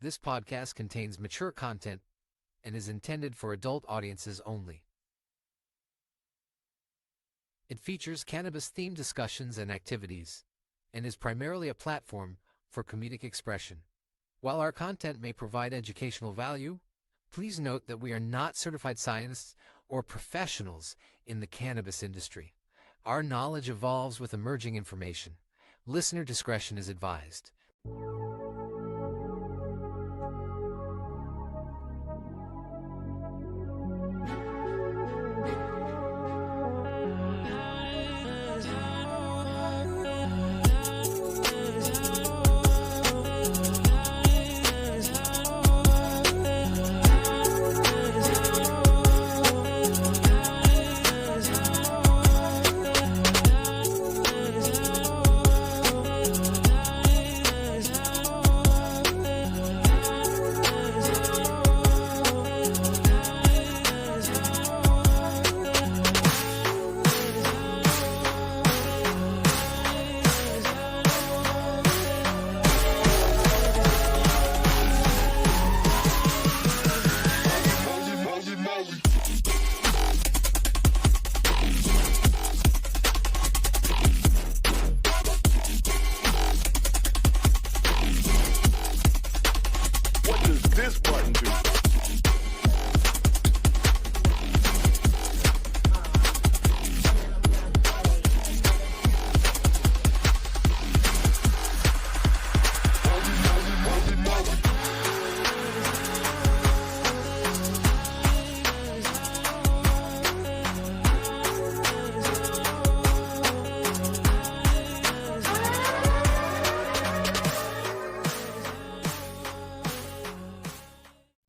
This podcast contains mature content and is intended for adult audiences only. It features cannabis-themed discussions and activities, and is primarily a platform for comedic expression. While our content may provide educational value, please note that we are not certified scientists or professionals in the cannabis industry. Our knowledge evolves with emerging information. Listener discretion is advised.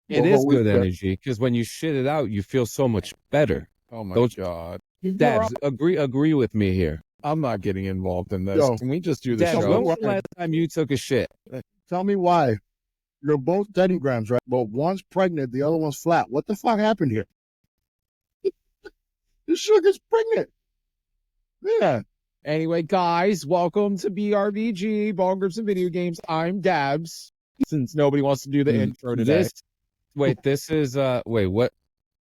It is good energy because when you shit it out, you feel so much better. Oh my God. Dabs, agree with me here. I'm not getting involved in this. Yo, Can we just do the Dabs, when show? was the last time you took a shit? Tell me why. You're both Teddy Grams, right? But one's pregnant, the other one's flat. What the fuck happened here? This sugar's pregnant. Yeah. Anyway, guys, welcome to BRVG, Bong Grips and Video Games. I'm Dabs. Since nobody wants to do the intro today. This is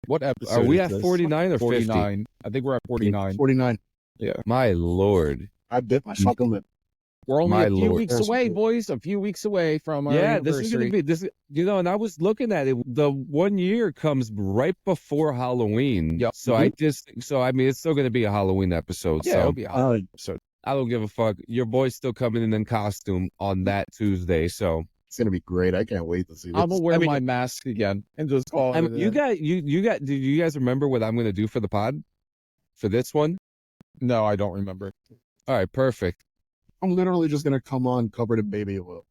what episode are we is at? this? 49 or 50? 49. I think we're at 49. 49. Yeah. My lord. I bit my fucking lip. We're only My a few Lord. weeks away, boys. A few weeks away from our Yeah, this is anniversary. gonna be and I was looking at it. The 1 year comes right before Halloween. Yep. So it's still gonna be a Halloween episode. Yeah, so it'll be a Halloween episode. I don't give a fuck. Your boy's still coming in costume on that Tuesday. So It's gonna be great. I can't wait to see this. I'm gonna wear my mask again and just call it. you got. Do you guys remember what I'm gonna do for the pod? For this one? No, I don't remember. All right, perfect. I'm literally just gonna come on covered in baby oil.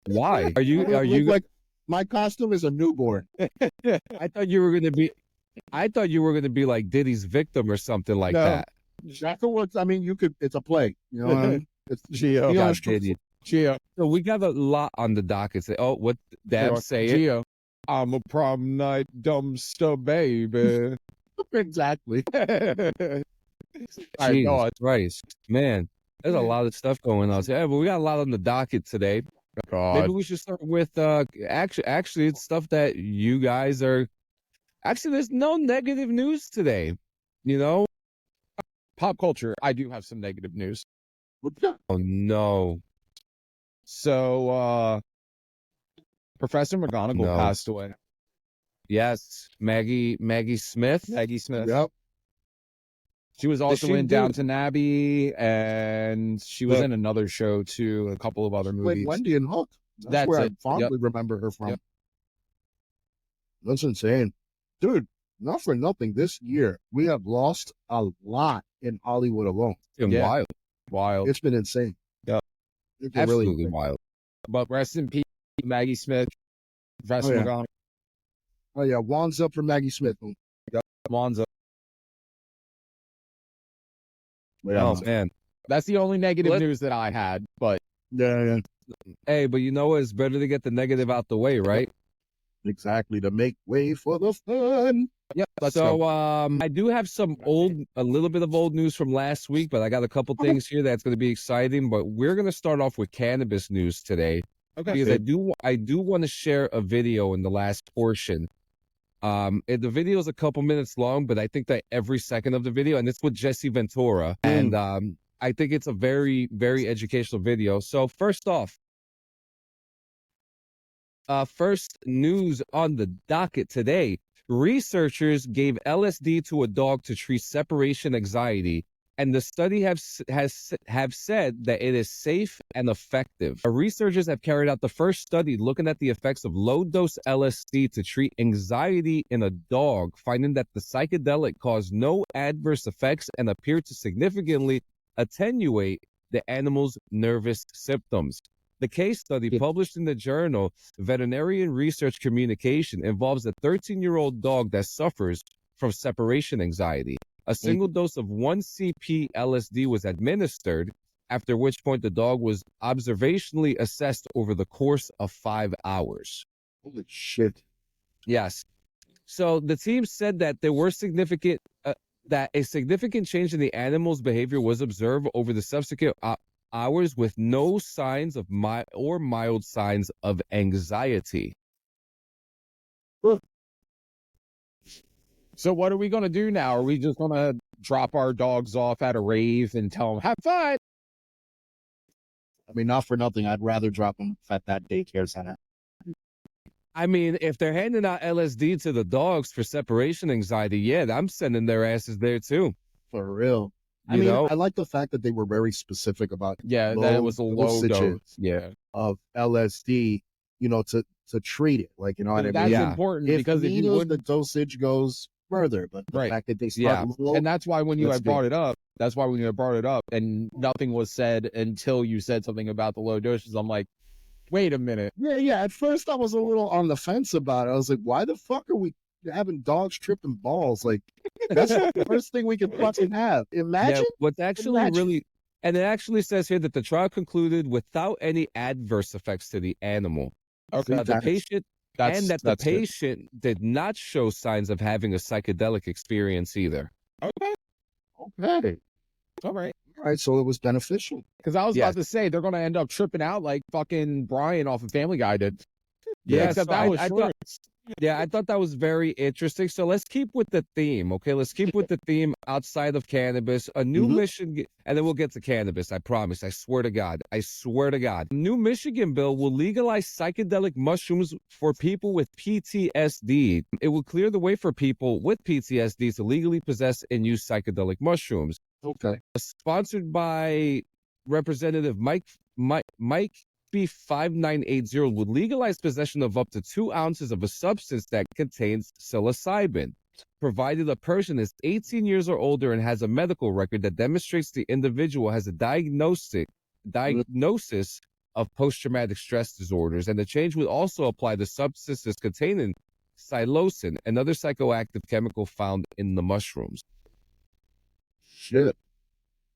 Why? Are I you look like my costume is a newborn? I thought you were gonna be like Diddy's victim or something like No. that. That's what I mean. You could. It's a play. You know what I mean? It's Gio. be God, honest, Diddy. Gio. So we got a lot on the docket. Say, oh, what Dad say it? Gio. I'm a prom night dumpster baby. exactly. I know Jesus it. Christ, man. There's a lot of stuff going on. Yeah, but we got a lot on the docket today. God. Maybe we should start with actually it's stuff that you guys are. Actually, there's no negative news today. You know? Pop culture. I do have some negative news. Oh no. So, Professor McGonagall No. passed away. Yes, Maggie Smith. Maggie Smith. Yep. She was also she in do- Downton Abbey, and she was Look. in another show too, a couple of other Like movies. Wendy and Hook. That's That's where it. I fondly remember her from. Yep. That's insane. Dude, not for nothing. This year, we have lost a lot in Hollywood alone. And Yeah. wild. Wild. It's been insane. Yep. It's been Absolutely really wild. But rest in peace, Maggie Smith, Professor Oh, yeah. McGonagall, Oh, yeah. Wands up for Maggie Smith. Monza. Yeah. Oh man. That's the only negative Let- news that I had. But Yeah, yeah. Hey, but you know what? It's better to get the negative out the way, right? Exactly, to make way for the fun. Yep. Let's So go. I do have a little bit of old news from last week, but I got a couple things here that's going to be exciting. But we're going to start off with cannabis news today because I do want to share a video in the last portion. The video is a couple minutes long, but I think that every second of the video, and it's with Jesse Ventura, and I think it's a very, very educational video. So first off, first news on the docket today. Researchers gave LSD to a dog to treat separation anxiety, and the study have said that it is safe and effective. Researchers have carried out the first study looking at the effects of low-dose LSD to treat anxiety in a dog, finding that the psychedelic caused no adverse effects and appeared to significantly attenuate the animal's nervous symptoms. The case study, published in the journal Veterinarian Research Communication, involves a 13-year-old dog that suffers from separation anxiety. A single dose of 1 CP LSD was administered, after which point the dog was observationally assessed over the course of 5 hours. Holy shit. Yes. So the team said that there were that a significant change in the animal's behavior was observed over the subsequent hours with no signs of mild signs of anxiety. So what are we going to do now? Are we just going to drop our dogs off at a rave and tell them, have fun? I mean, not for nothing, I'd rather drop them at that daycare center. I mean, if they're handing out LSD to the dogs for separation anxiety, yeah, I'm sending their asses there too. For real. I mean, I like the fact that they were very specific about that it was a low dose of LSD, to treat it. Like, you know what I mean? That's important because if you would, the dosage goes further, but the fact that they start low, and that's why when you had brought it up, and nothing was said until you said something about the low doses, I'm like, wait a minute. Yeah. At first, I was a little on the fence about it. I was like, why the fuck are we having dogs tripping balls? Like, that's the first thing we can fucking have. Imagine. Yeah, what's actually really, and it actually says here that the trial concluded without any adverse effects to the animal. Okay, the patient did not show signs of having a psychedelic experience either. Okay. All right. So it was beneficial. Because I was about to say they're going to end up tripping out like fucking Brian off of Family Guy did. Yeah, except that was short. I thought that was very interesting. So let's keep with the theme, okay? Let's keep with the theme outside of cannabis. A new Michigan, and then we'll get to cannabis, I promise. I swear to God. New Michigan bill will legalize psychedelic mushrooms for people with PTSD. It will clear the way for people with PTSD to legally possess and use psychedelic mushrooms. Okay. Sponsored by Representative Mike B5980 would legalize possession of up to 2 ounces of a substance that contains psilocybin, provided a person is 18 years or older and has a medical record that demonstrates the individual has a diagnosis of post-traumatic stress disorders. And the change would also apply to substances containing psilocin, another psychoactive chemical found in the mushrooms. Shit.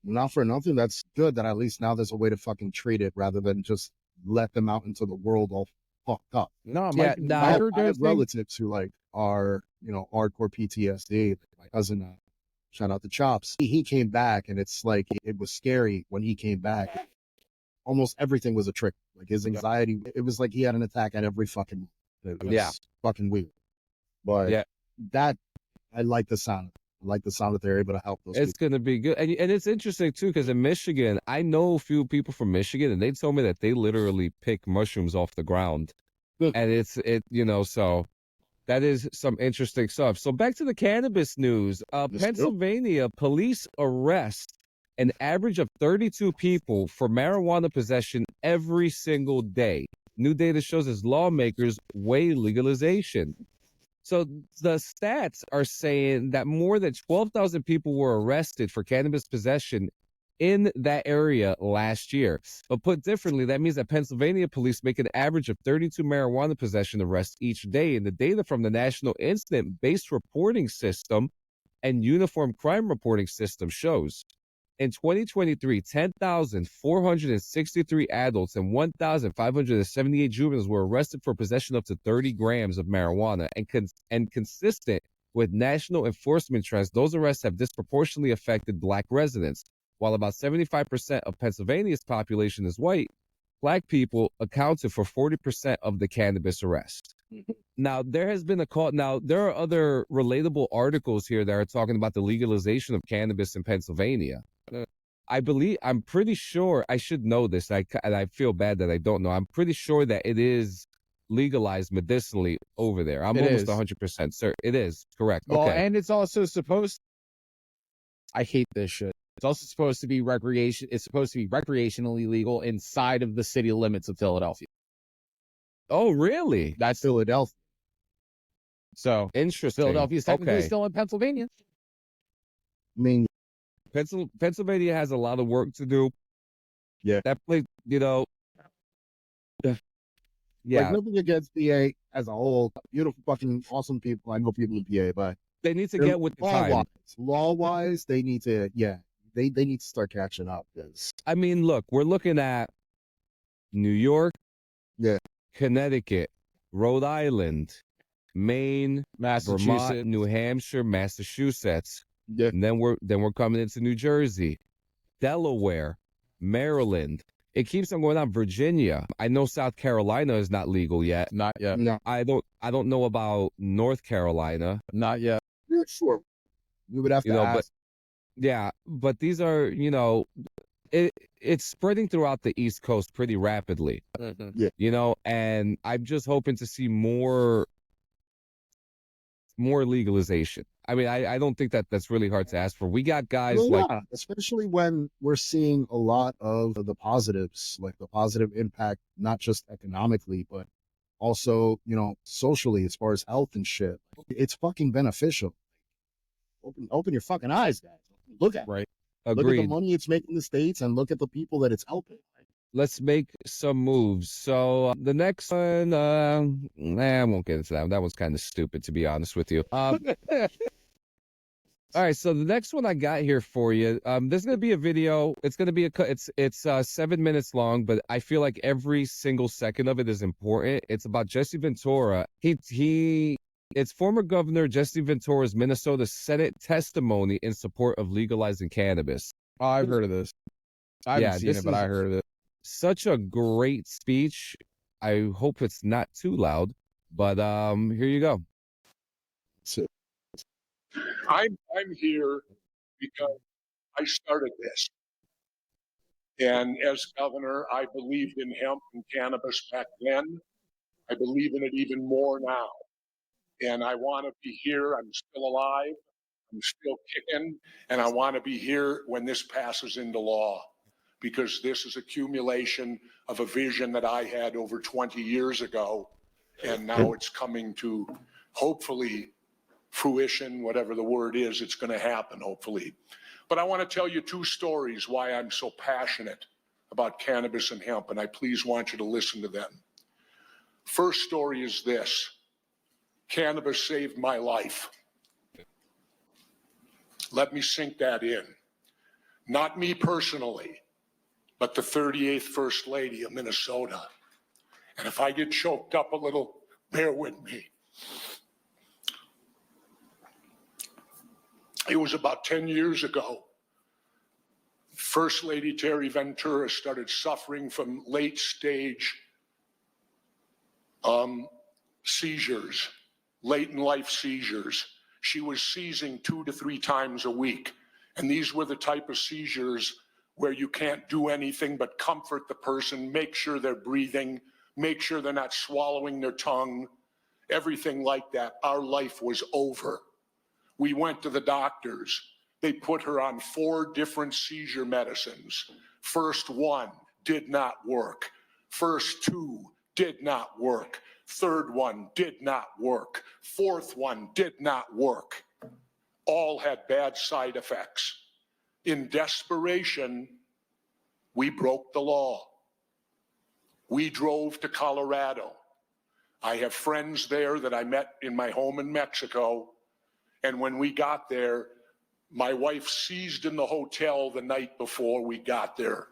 Not for nothing, that's good that at least now there's a way to fucking treat it rather than just let them out into the world all fucked up. No, I have relatives who are, hardcore PTSD. My cousin, shout out to Chops. He came back and it's like, it was scary when he came back. Almost everything was a trick. Like his anxiety, it was like he had an attack at every fucking, it was fucking weird. But that, I like the sound. I like the sound that they're able to help those It's going to be good. And it's interesting, too, because in Michigan, I know a few people from Michigan, and they told me that they literally pick mushrooms off the ground. Good. And so that is some interesting stuff. So back to the cannabis news. Pennsylvania police arrest an average of 32 people for marijuana possession every single day. New data shows as lawmakers weigh legalization. So the stats are saying that more than 12,000 people were arrested for cannabis possession in that area last year. But put differently, that means that Pennsylvania police make an average of 32 marijuana possession arrests each day. And the data from the National Incident-Based Reporting System and Uniform Crime Reporting System shows In 2023, 10,463 adults and 1,578 juveniles were arrested for possession up to 30 grams of marijuana. And consistent with national enforcement trends, those arrests have disproportionately affected Black residents. While about 75% of Pennsylvania's population is white, Black people accounted for 40% of the cannabis arrests. Now, there has been a call. Now, there are other relatable articles here that are talking about the legalization of cannabis in Pennsylvania. I'm pretty sure, I should know this, and I feel bad that I don't know. I'm pretty sure that it is legalized medicinally over there. I'm almost 100% certain. It is, correct. Well, okay. and it's also supposed, I hate this shit. It's also supposed to be it's supposed to be recreationally legal inside of the city limits of Philadelphia. Oh, really? That's Philadelphia. So interesting. Philadelphia is technically Okay. still in Pennsylvania. I mean, Pennsylvania has a lot of work to do. Yeah. That place, yeah. like nothing against PA as a whole. Beautiful, fucking awesome people. I know people in PA, but they need to get with the time. Law-wise, they need to, they need to start catching up. I mean, look, we're looking at New York, Connecticut, Rhode Island, Maine, Massachusetts, Vermont, New Hampshire, Massachusetts. Yeah. And then we're coming into New Jersey, Delaware, Maryland. It keeps on going on. Virginia. I know South Carolina is not legal yet. Not yet. No. I don't know about North Carolina. Not yet. Yeah, sure. We would have to ask. But these are, it's spreading throughout the East Coast pretty rapidly. Mm-hmm. And I'm just hoping to see more legalization. I mean, I don't think that's really hard to ask for. We got guys especially when we're seeing a lot of the positives, like the positive impact, not just economically, but also, socially, as far as health and shit. It's fucking beneficial. Open your fucking eyes, guys. Look at it. Right. Agreed. Look at the money it's making in the States and look at the people that it's helping. Let's make some moves. So the next one, I won't get into that one. That one's kind of stupid, to be honest with you. All right, so the next one I got here for you, there's going to be a video. It's going to be it's 7 minutes long, but I feel like every single second of it is important. It's about Jesse Ventura. It's former Governor Jesse Ventura's Minnesota Senate testimony in support of legalizing cannabis. Oh, I've heard of this. I haven't seen it, but I heard of it. Such a great speech. I hope it's not too loud, but here you go. I'm here because I started this. And as governor, I believed in hemp and cannabis back then. I believe in it even more now. And I want to be here. I'm still alive. I'm still kicking. And I want to be here when this passes into law, because this is accumulation of a vision that I had over 20 years ago. And now it's coming to, hopefully, fruition, whatever the word is, it's going to happen, hopefully. But I want to tell you two stories why I'm so passionate about cannabis and hemp, and I please want you to listen to them. First story is this. Cannabis saved my life. Let me sink that in. Not me personally, but the 38th First Lady of Minnesota. And if I get choked up a little, bear with me. It was about 10 years ago. First Lady Terry Ventura started suffering from late stage seizures, late in life seizures. She was seizing 2 to 3 times a week. And these were the type of seizures where you can't do anything but comfort the person, make sure they're breathing, make sure they're not swallowing their tongue, everything like that. Our life was over. We went to the doctors. They put her on 4 different seizure medicines. First 1 did not work. First 2 did not work. Third 1 did not work. Fourth 1 did not work. All had bad side effects. In desperation, we broke the law. We drove to Colorado. I have friends there that I met in my home in Mexico. And when we got there, My wife seized in the hotel the night before we got there.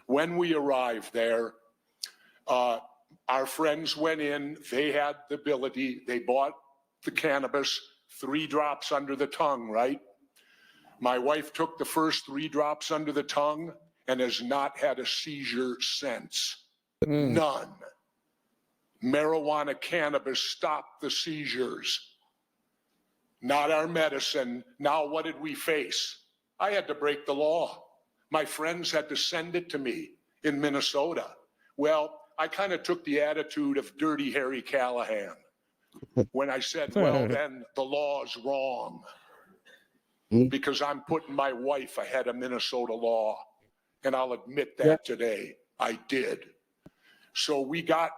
When we arrived there, our friends went in, they had the ability, they bought the cannabis, 3 drops under the tongue, right? My wife took the first 3 drops under the tongue and has not had a seizure since. None. Marijuana cannabis stopped the seizures. Not our medicine. Now what did we face? I had to break the law. My friends had to send it to me in Minnesota. Well, I kind of took the attitude of Dirty Harry Callahan when I said, well, then the law's wrong because I'm putting my wife ahead of Minnesota law. And I'll admit that today. I did. So we got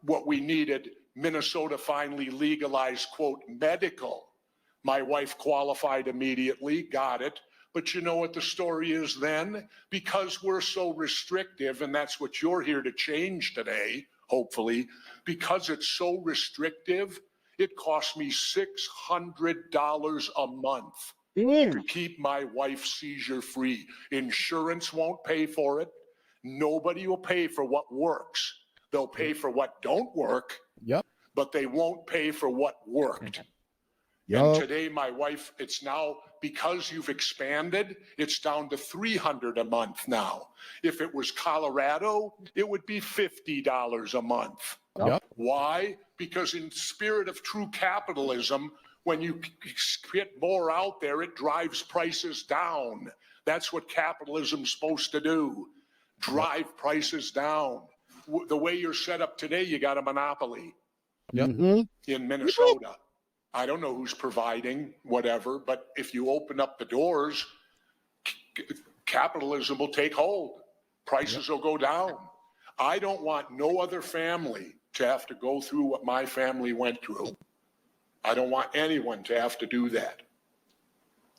what we needed. Minnesota finally legalized, quote, medical. My wife qualified immediately, got it. But you know what the story is then? Because we're so restrictive, and that's what you're here to change today, hopefully, because it's so restrictive, it costs me $600 a month to keep my wife seizure free. Insurance won't pay for it. Nobody will pay for what works. They'll pay for what don't work, but they won't pay for what worked. And today, my wife, it's now, because you've expanded, it's down to $300 a month now. If it was Colorado, it would be $50 a month. Why? Because in spirit of true capitalism, when you get more out there, it drives prices down. That's what capitalism's supposed to do, drive prices down. The way you're set up today, you got a monopoly in Minnesota. I don't know who's providing whatever, but if you open up the doors, capitalism will take hold. Prices will go down. I don't want no other family to have to go through what my family went through. I don't want anyone to have to do that,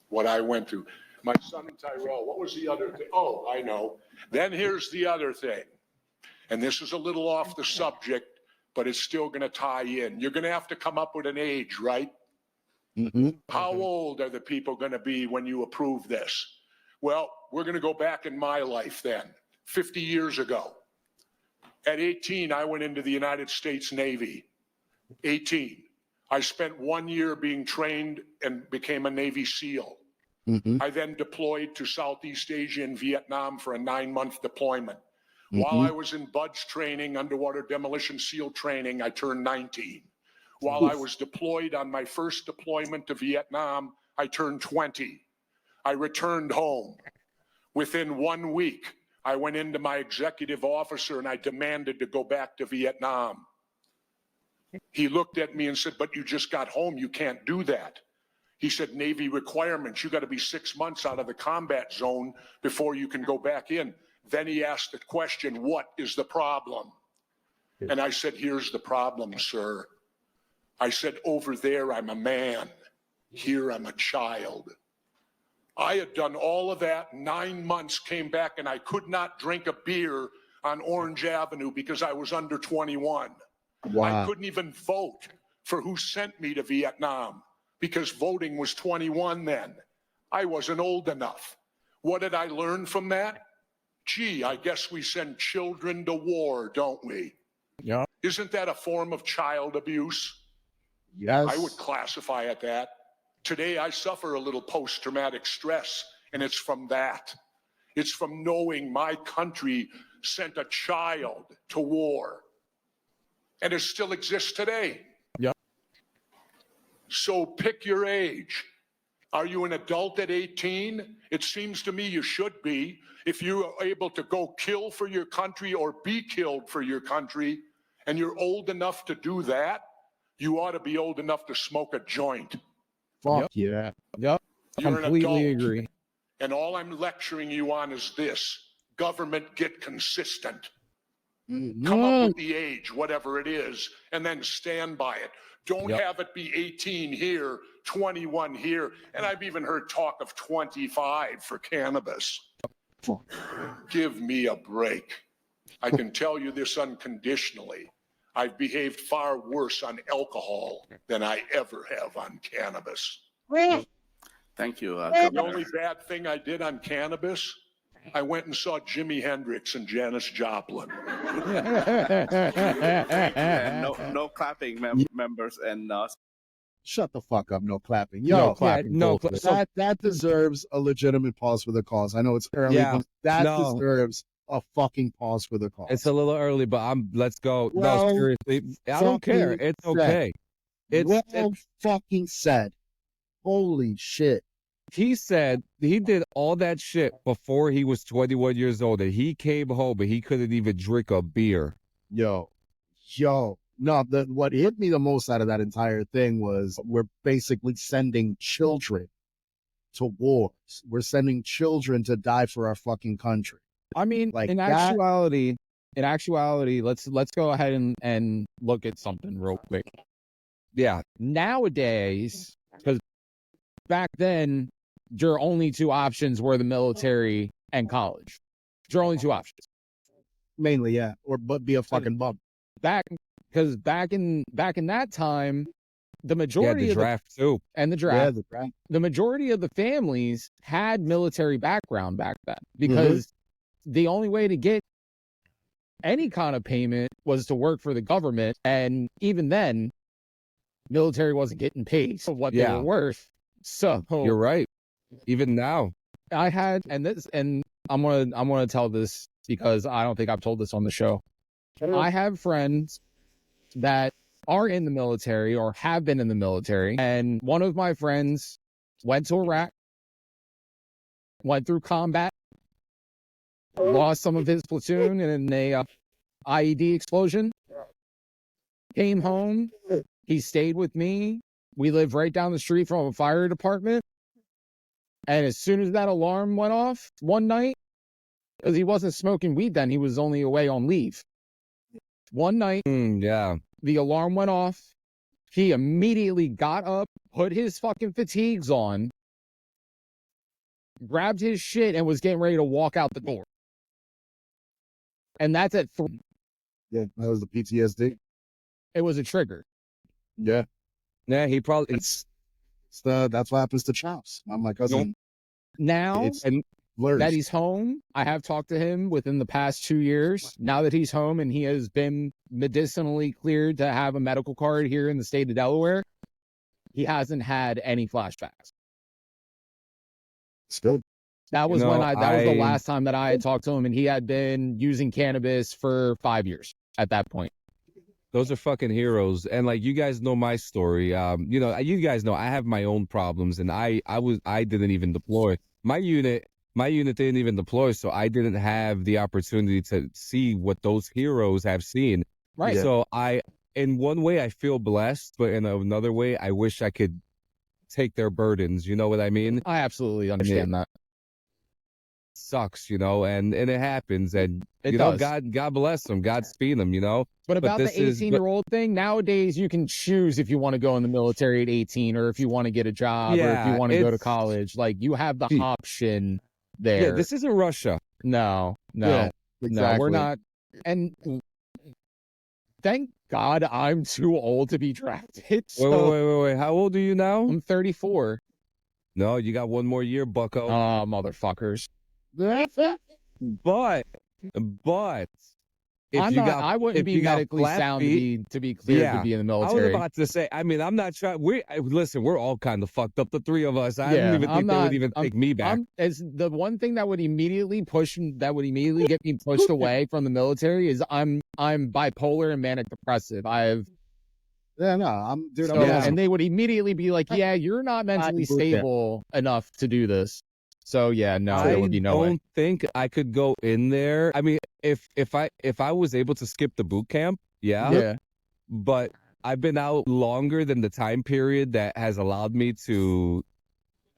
what I went through. My son Tyrell, what was the other thing? Oh, I know. Then here's the other thing, and this is a little off the subject, but it's still going to tie in. You're going to have to come up with an age, right? How old are the people going to be when you approve this? Well, we're going to go back in my life then, 50 years ago. At 18, I went into the United States Navy. 18. I spent 1 year being trained and became a Navy SEAL. I then deployed to Southeast Asia and Vietnam for a 9-month deployment. While I was in BUDS training, underwater demolition SEAL training, I turned 19. While I was deployed on my first deployment to Vietnam, I turned 20. I returned home. Within 1 week, I went into my executive officer and I demanded to go back to Vietnam. He looked at me and said, but you just got home, you can't do that. He said, Navy requirements, you got to be 6 months out of the combat zone before you can go back in. Then he asked the question, what is the problem? And I said, here's the problem, sir. I said, over there, I'm a man. Here, I'm a child. I had done all of that, 9 months, came back, and I could not drink a beer on Orange Avenue because I was under 21. I couldn't even vote for who sent me to Vietnam because voting was 21 then. I wasn't old enough. What did I learn from that? Gee, I guess we send children to war, don't we? Isn't that a form of child abuse? Yes. I would classify it that. Today, I suffer a little post-traumatic stress, and it's from that. It's from knowing my country sent a child to war, and it still exists today. So pick your age. Are you an adult at 18? It seems to me you should be. If you are able to go kill for your country or be killed for your country, and you're old enough to do that, you ought to be old enough to smoke a joint. Fuck yeah. Yep. You're Completely an adult, agree. and all I'm lecturing you on is this. Government, get consistent. Come up with the age, whatever it is, and then stand by it. Don't have it be 18 here, 21 here, and I've even heard talk of 25 for cannabis. Give me a break. I can tell you this unconditionally. I've behaved far worse on alcohol than I ever have on cannabis. Thank you, The Governor. only bad thing I did on cannabis, I went and saw Jimi Hendrix and Janis Joplin. And no clapping, members. And Shut the fuck up. No clapping. No Yo, clapping. no, bullshit. so- that deserves a legitimate pause for the cause. I know it's early, Yeah, but that no. deserves a fucking pause for the cause. It's a little early, but let's go. Well, no, seriously. I don't care. fucking It's said. okay. Well fucking said. Holy shit. He said he did all that shit before he was 21 years old, and he came home and he couldn't even drink a beer. Yo. No, what hit me the most out of that entire thing was we're basically sending children to wars. We're sending children to die for our fucking country. I mean, Like in that- actuality, let's go ahead and look at something real quick. Yeah, Nowadays, because back then, your only two options were the military and college. Your only two options. Mainly, yeah. But be a fucking bum. Back in that time, the yeah, majority the of draft too. the draft, Yeah, the draft. the majority of the families had military background back then because the only way to get any kind of payment was to work for the government, and even then, military wasn't getting paid for what they Yeah. were worth. So You're right. Even now, I had, and I'm gonna tell this because I don't think I've told this on the show. I have friends that are in the military or have been in the military, and one of my friends went to Iraq, went through combat, lost some of his platoon in a IED explosion, came home, he stayed with me. We live right down the street from a fire department. And as soon as that alarm went off one night, because he wasn't smoking weed then, he was only away on leave. One night, yeah, the alarm went off. He immediately got up, put his fucking fatigues on, grabbed his shit, and was getting ready to walk out the door. And that's at 3. Yeah, that was the PTSD. It was a trigger. Yeah. yeah. He probably That's what happens to chops. My cousin. Now, It's and blurs. that he's home, I have talked to him within the past 2 years. Now that he's home and he has been medicinally cleared to have a medical card here in the state of Delaware, he hasn't had any flashbacks. Still. That was You know, when that was the I- last time that I had talked to him, and he had been using cannabis for 5 years at that point. those are fucking heroes. And like, you guys know my story. You guys know I have my own problems, and I didn't even deploy. My unit didn't even deploy, so I didn't have the opportunity to see what those heroes have seen. Right. So in one way, I feel blessed, but in another way, I wish I could take their burdens. You know what I mean? I absolutely understand that. Sucks, and it happens, and It know, does. God bless them, Godspeed them, But about the this is- 18-year-old thing, nowadays you can choose if you want to go in the military at 18 or if you want to get a job or if Yeah, you want to go to it's- college. Like, you have the See, option there. Yeah, this isn't Russia. No, Yeah, we're exactly. not. And thank God I'm too old to be drafted. So Wait. How old are you now? I'm 34. No, you got one more year, bucko. Oh, motherfuckers. But if I'm you not, got, I wouldn't if be you got medically flat sound feet- to be cleared Yeah, to be in the I was military. about to say. I mean, I'm not trying. Listen. We're all kind of fucked up. The three of us. I Yeah, don't even I'm think they not- would even take me back. As the one thing that would immediately get me pushed away from the military is I'm bipolar and manic depressive. I have Yeah, no, I'm dude. so- I'm Yeah. and they would immediately be like, "Yeah, you're not mentally boot camp. stable enough to do this." So yeah, no, there I would be no way. don't think I could go in there. I mean, if I was able to skip the boot camp, Yeah, but I've been out longer than the time period that has allowed me to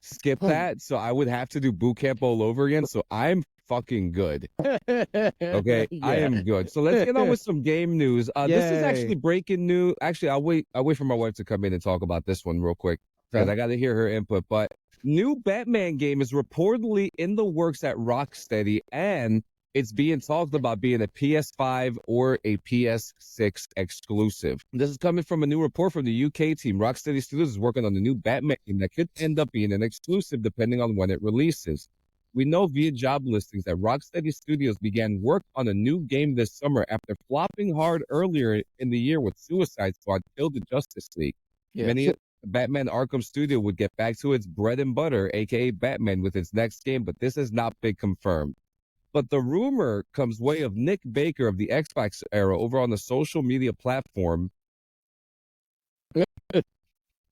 skip that. So I would have to do boot camp all over again. So I'm fucking good. Okay. I am good. So let's get on with some game news. This is Yay. actually breaking news. Actually, I'll wait for my wife to come in and talk about this one real quick, because Okay. I got to hear her input. But new Batman game is reportedly in the works at Rocksteady, and It's being talked about being a PS5 or a PS6 exclusive. This is coming from a new report from the UK team. Rocksteady Studios is working on the new Batman game that could end up being an exclusive depending on when it releases. We know via job listings that Rocksteady Studios began work on a new game this summer after flopping hard earlier in the year with Suicide Squad Kill the Justice League. Many Batman Arkham Studio would get back to its bread and butter, aka Batman, with its next game, but this has not been confirmed. But the rumor comes way of Nick Baker of the Xbox era over on the social media platform.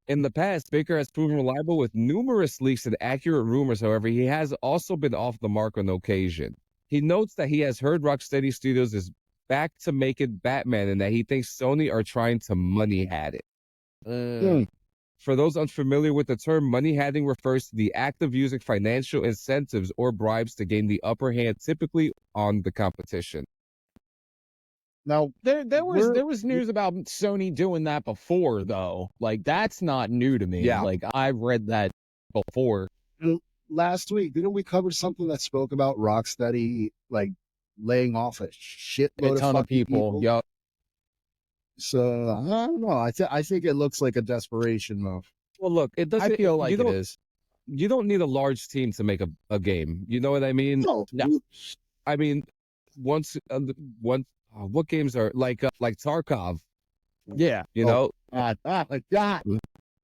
In the past, Baker has proven reliable with numerous leaks and accurate rumors. However, he has also been off the mark on occasion. He notes that he has heard Rocksteady Studios is back to making Batman and that he thinks Sony are trying to money hat it. For those unfamiliar with the term, money hatting refers to the act of using financial incentives or bribes to gain the upper hand, typically on the competition. Now, There was news about Sony doing that before, though. Like, that's not new to me. Yeah. Like, I've read that before. last week, didn't we cover something that spoke about Rocksteady, like, laying off a shitload A ton of people. Yup. So I don't know. I think it looks like a desperation move. Well, look, it doesn't. I feel like you it don't, is. You don't need a large team to make a game. You know what I mean? No. I mean, what games are like Tarkov? Yeah. You know, Like that.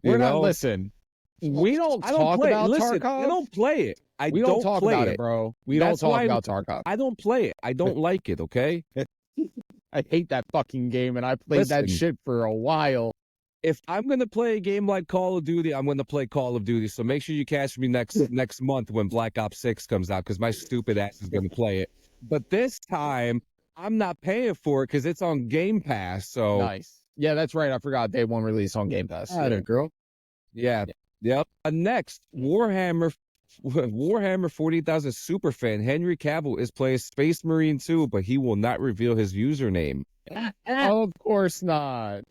We're not, know? listen. We don't I don't talk play about it. Listen, Tarkov. I don't play it. We don't talk play about it, bro. We don't That's talk why about Tarkov. I don't play it. I don't like it. Okay. I hate that fucking game, and I played that Listen. shit for a while. If I'm gonna play a game like Call of Duty, I'm gonna play Call of Duty. So make sure you catch me next month when Black Ops 6 comes out, because my stupid ass is gonna play it. But this time, I'm not paying for it because it's on Game Pass. So Nice. Yeah, that's right. I forgot day one release on Game Pass. Had it, girl. yeah, yep. Next, Warhammer 40,000 superfan Henry Cavill is playing Space Marine 2, but he will not reveal his username. Of course not.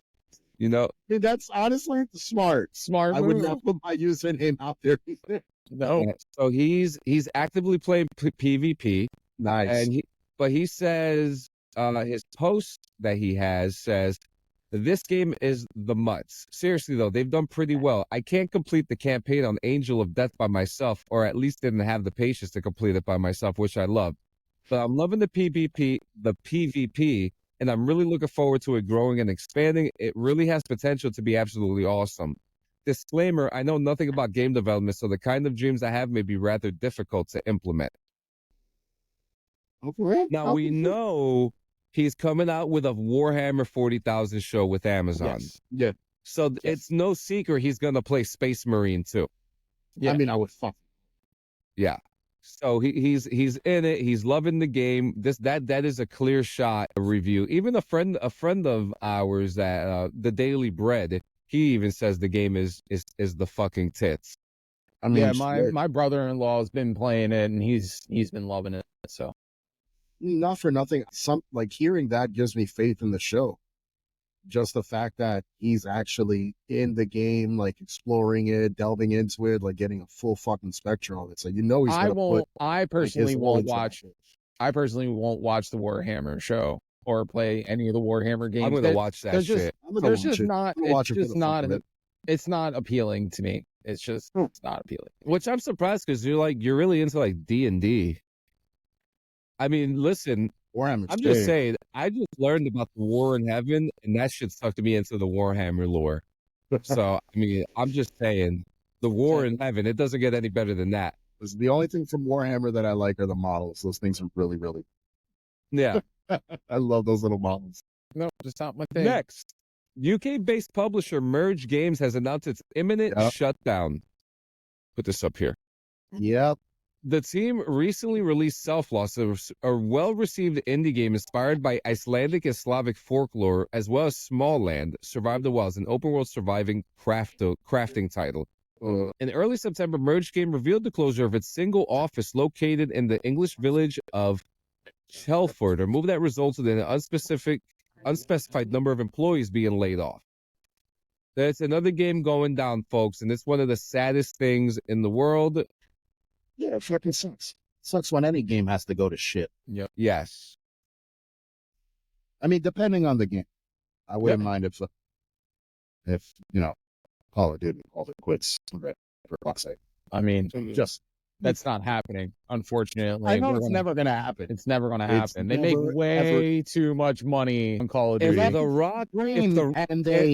You know, Dude, that's honestly smart. Smart I would move. not put my username out there. No. so he's actively playing PvP. Nice. And he says his post that he has says this game is the mutts. Seriously though, they've done pretty well. I can't complete the campaign on Angel of Death by myself, or at least didn't have the patience to complete it by myself, which I love. But I'm loving the PvP, and I'm really looking forward to it growing and expanding. It really has potential to be absolutely awesome. Disclaimer, I know nothing about game development, so the kind of dreams I have may be rather difficult to implement. Now, we know he's coming out with a Warhammer 40,000 show with Amazon. Yes. Yeah. So it's no secret he's going to play Space Marine too. Yeah. I mean, I would fuck. Yeah. So he's in it. He's loving the game. That is a clear shot review. Even a friend of ours that the Daily Bread, he even says the game is the fucking tits. I mean, Yeah, shit. my brother-in-law has been playing it, and he's been loving it. So Not for nothing. Like hearing that gives me faith in the show. Just the fact that he's actually in the game, like exploring it, delving into it, like getting a full fucking spectrum of it. So you know he's I gonna won't. put. I like, personally his won't all into watch. it. I personally won't watch the Warhammer show or play any of the Warhammer games. I'm going to watch that there's just- shit. I'm gonna There's watch just it. not. I'm gonna watch It's it for just the fuck not. of it. It's not appealing to me. It's just it's not appealing. Which I'm surprised because you're really into like D&D. I mean, listen, Warhammer's I'm just big. saying, I just learned about the War in Heaven, and that shit sucked me into the Warhammer lore. So, I mean, I'm just saying, the War in Heaven, it doesn't get any better than that. The only thing from Warhammer that I like are the models. Those things are really, really. Yeah. I love those little models. No, just not my thing. Next, UK-based publisher Merge Games has announced its imminent Yep. shutdown. Put this up here. Yep. The team recently released Self-Loss, a well-received indie game inspired by Icelandic and Slavic folklore, as well as Small Land, Survive the Wilds, an open-world surviving crafting title. In early September, Merge Game revealed the closure of its single office located in the English village of Chelford, a move that resulted in an unspecified number of employees being laid off. That's another game going down, folks, and it's one of the saddest things in the world. Yeah, it fucking sucks. Sucks when any game has to go to shit. Yes. I mean, depending on the game, I wouldn't mind if Call of Duty called it quits for fuck's sake. I mean, Just that's not happening, unfortunately. I know it's never gonna happen. It's never going to It's happen. They make never, way too much money on Call of If Duty. the Rock, And they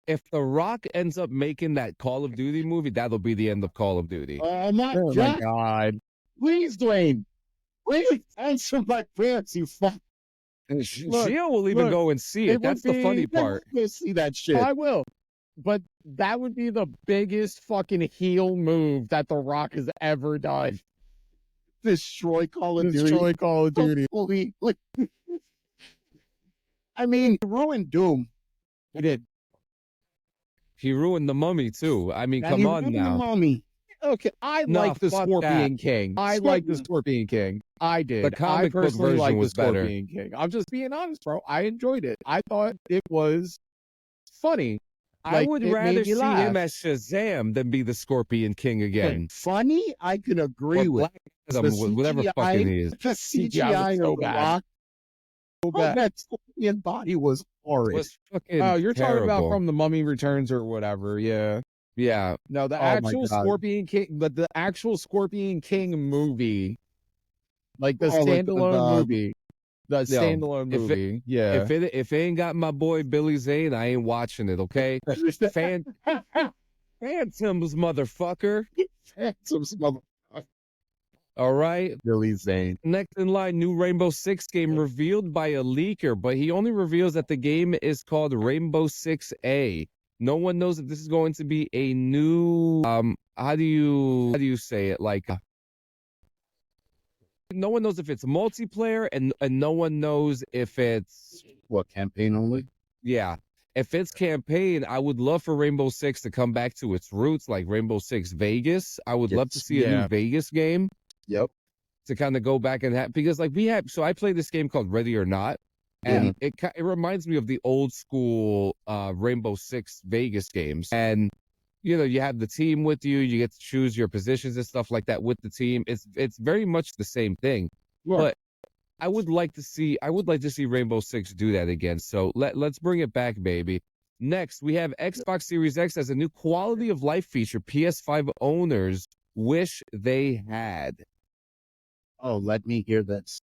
if the Rock ends up making that Call of Duty movie, that'll be the end of Call of Duty. not Oh my just God. please, Dwayne. Please answer my prayers, you fuck. And Look, Gio will even look, go and see it. it That's would the funny be- part. Go see that shit. Oh, I will. But that would be the biggest fucking heel move that The Rock has ever done. Destroy Call of Duty. Destroy Call of Duty. Holy, look. I mean, ruined Doom. He did. He ruined the Mummy too. I mean, And come he on ruined now. the Mummy. Okay, I No, like the fuck Scorpion that. King. I like the Scorpion King. I did. The comic I book personally version like was the better. Scorpion King. I'm just being honest, bro. I enjoyed it. I thought it was funny. I Like, would it rather made see me laugh. him as Shazam than be the Scorpion King again. Funny, I can agree Or with. Black Adam, whatever fucking he is. The CGI was so of the bad. Rock. So Oh, bad. that Scorpion body was horrid. Was fucking Oh, you're talking about terrible. from The Mummy Returns or whatever. Yeah. Yeah. No, the Oh my actual God. Scorpion King, but the actual Scorpion King movie, like the Oh, like standalone movie, the standalone if it- movie. Yeah. If it ain't got my boy Billy Zane, I ain't watching it. Okay. Phantoms, motherfucker. Phantoms, mother. All right. Billy Zane. Next in line, new Rainbow Six game revealed by a leaker, but he only reveals that the game is called Rainbow Six A. No one knows that this is going to be a new how do you say it? Like no one knows if it's multiplayer and no one knows if it's What, campaign only? yeah. If it's campaign, I would love for Rainbow Six to come back to its roots, like Rainbow Six Vegas. I would love to Yes. see a new Vegas game Yep. to kind of go back and have, because like we have, so I played this game called Ready or Not, and it reminds me of the old school Rainbow Six Vegas games. And you know, you have the team with you, you get to choose your positions and stuff like that with the team. It's very much the same thing. Yeah. But I would like to see Rainbow Six do that again. So let's bring it back, baby. Next, we have Xbox Series X as a new quality of life feature PS5 owners wish they had. Oh, let me hear this.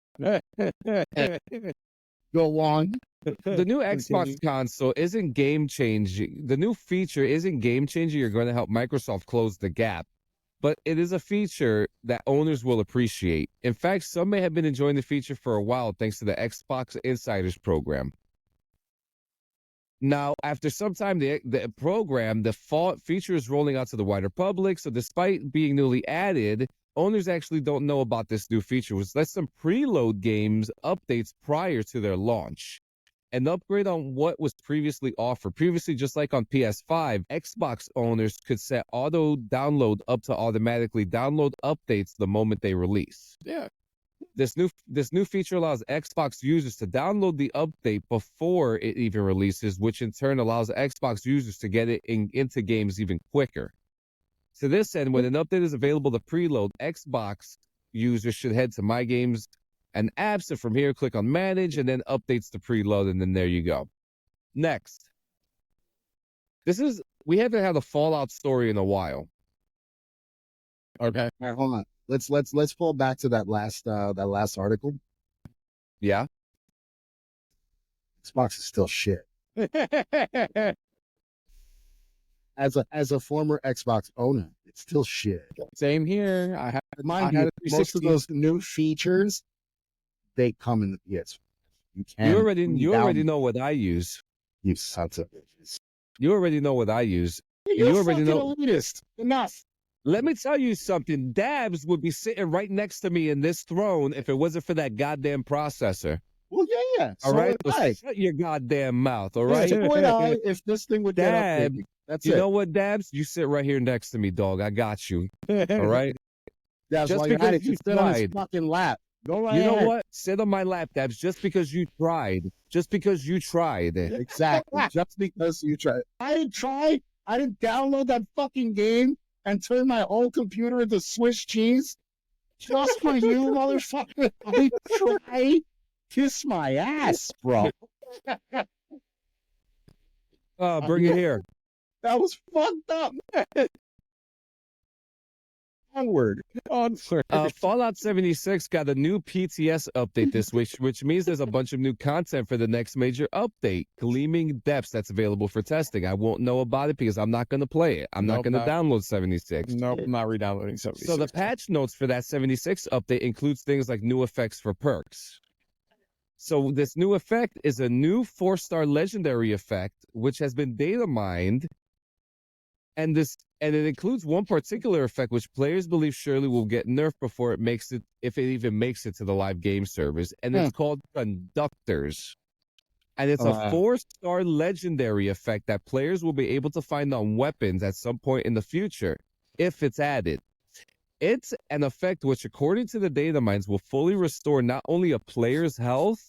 Go on. The new Xbox console isn't game changing. The new feature isn't game changing. You're going to help Microsoft close the gap, but it is a feature that owners will appreciate. In fact, some may have been enjoying the feature for a while thanks to the Xbox Insiders program. Now, after some time, the program, the default feature is rolling out to the wider public. So despite being newly added, owners actually don't know about this new feature, which lets them preload games updates prior to their launch. An upgrade on what was previously offered. Previously, just like on PS5, Xbox owners could set auto download up to automatically download updates the moment they release. Yeah. This new feature allows Xbox users to download the update before it even releases, which in turn allows Xbox users to get it into games even quicker. To this end, when an update is available to preload, Xbox users should head to My Games and apps, and from here, click on Manage, and then updates to preload, and then there you go. Next. We haven't had a Fallout story in a while. Okay. All right, hold on. Let's pull back to that last article. Yeah? Xbox is still shit. As a former Xbox owner, it's still shit. Same here. I Mind had you, a most of 360. those new features, they come in the PS. You can. You already know what I use. You sons of bitches. You already know what I use. You're You already fucking know. elitist. Enough. Let me tell you something. Dabs would be sitting right next to me in this throne if it wasn't for that goddamn processor. Well, yeah. All So right? would So I. shut your goddamn mouth, all Yeah, right? so would I if this thing would get Dab, updated. That's You it. know what, Dabs? You sit right here next to me, dog. I got you. All right? That's just why you're because at it. you Just sit on his tried. fucking lap. Go right You know ahead. what? Sit on my lap, Dabs, just because you tried. Just because you tried. Exactly. Just because you tried. I didn't try. I didn't download that fucking game and turn my whole computer into Swiss cheese. Just for you, motherfucker. I tried. Kiss my ass, bro. Bring it here. That was fucked up. Onward. Fallout 76 got a new PTS update this week, which means there's a bunch of new content for the next major update, Gleaming Depths, that's available for testing. I won't know about it because I'm not going to play it. I'm not going to download 76. Nope, I'm not re-downloading 76. So the patch notes for that 76 update includes things like new effects for perks. So this new effect is a new 4-star legendary effect, which has been data mined. And it includes one particular effect which players believe surely will get nerfed before it makes it, if it even makes it to the live game servers. And it's called Conductors. And it's a 4-star legendary effect that players will be able to find on weapons at some point in the future if it's added. It's an effect which, according to the data mines, will fully restore not only a player's health,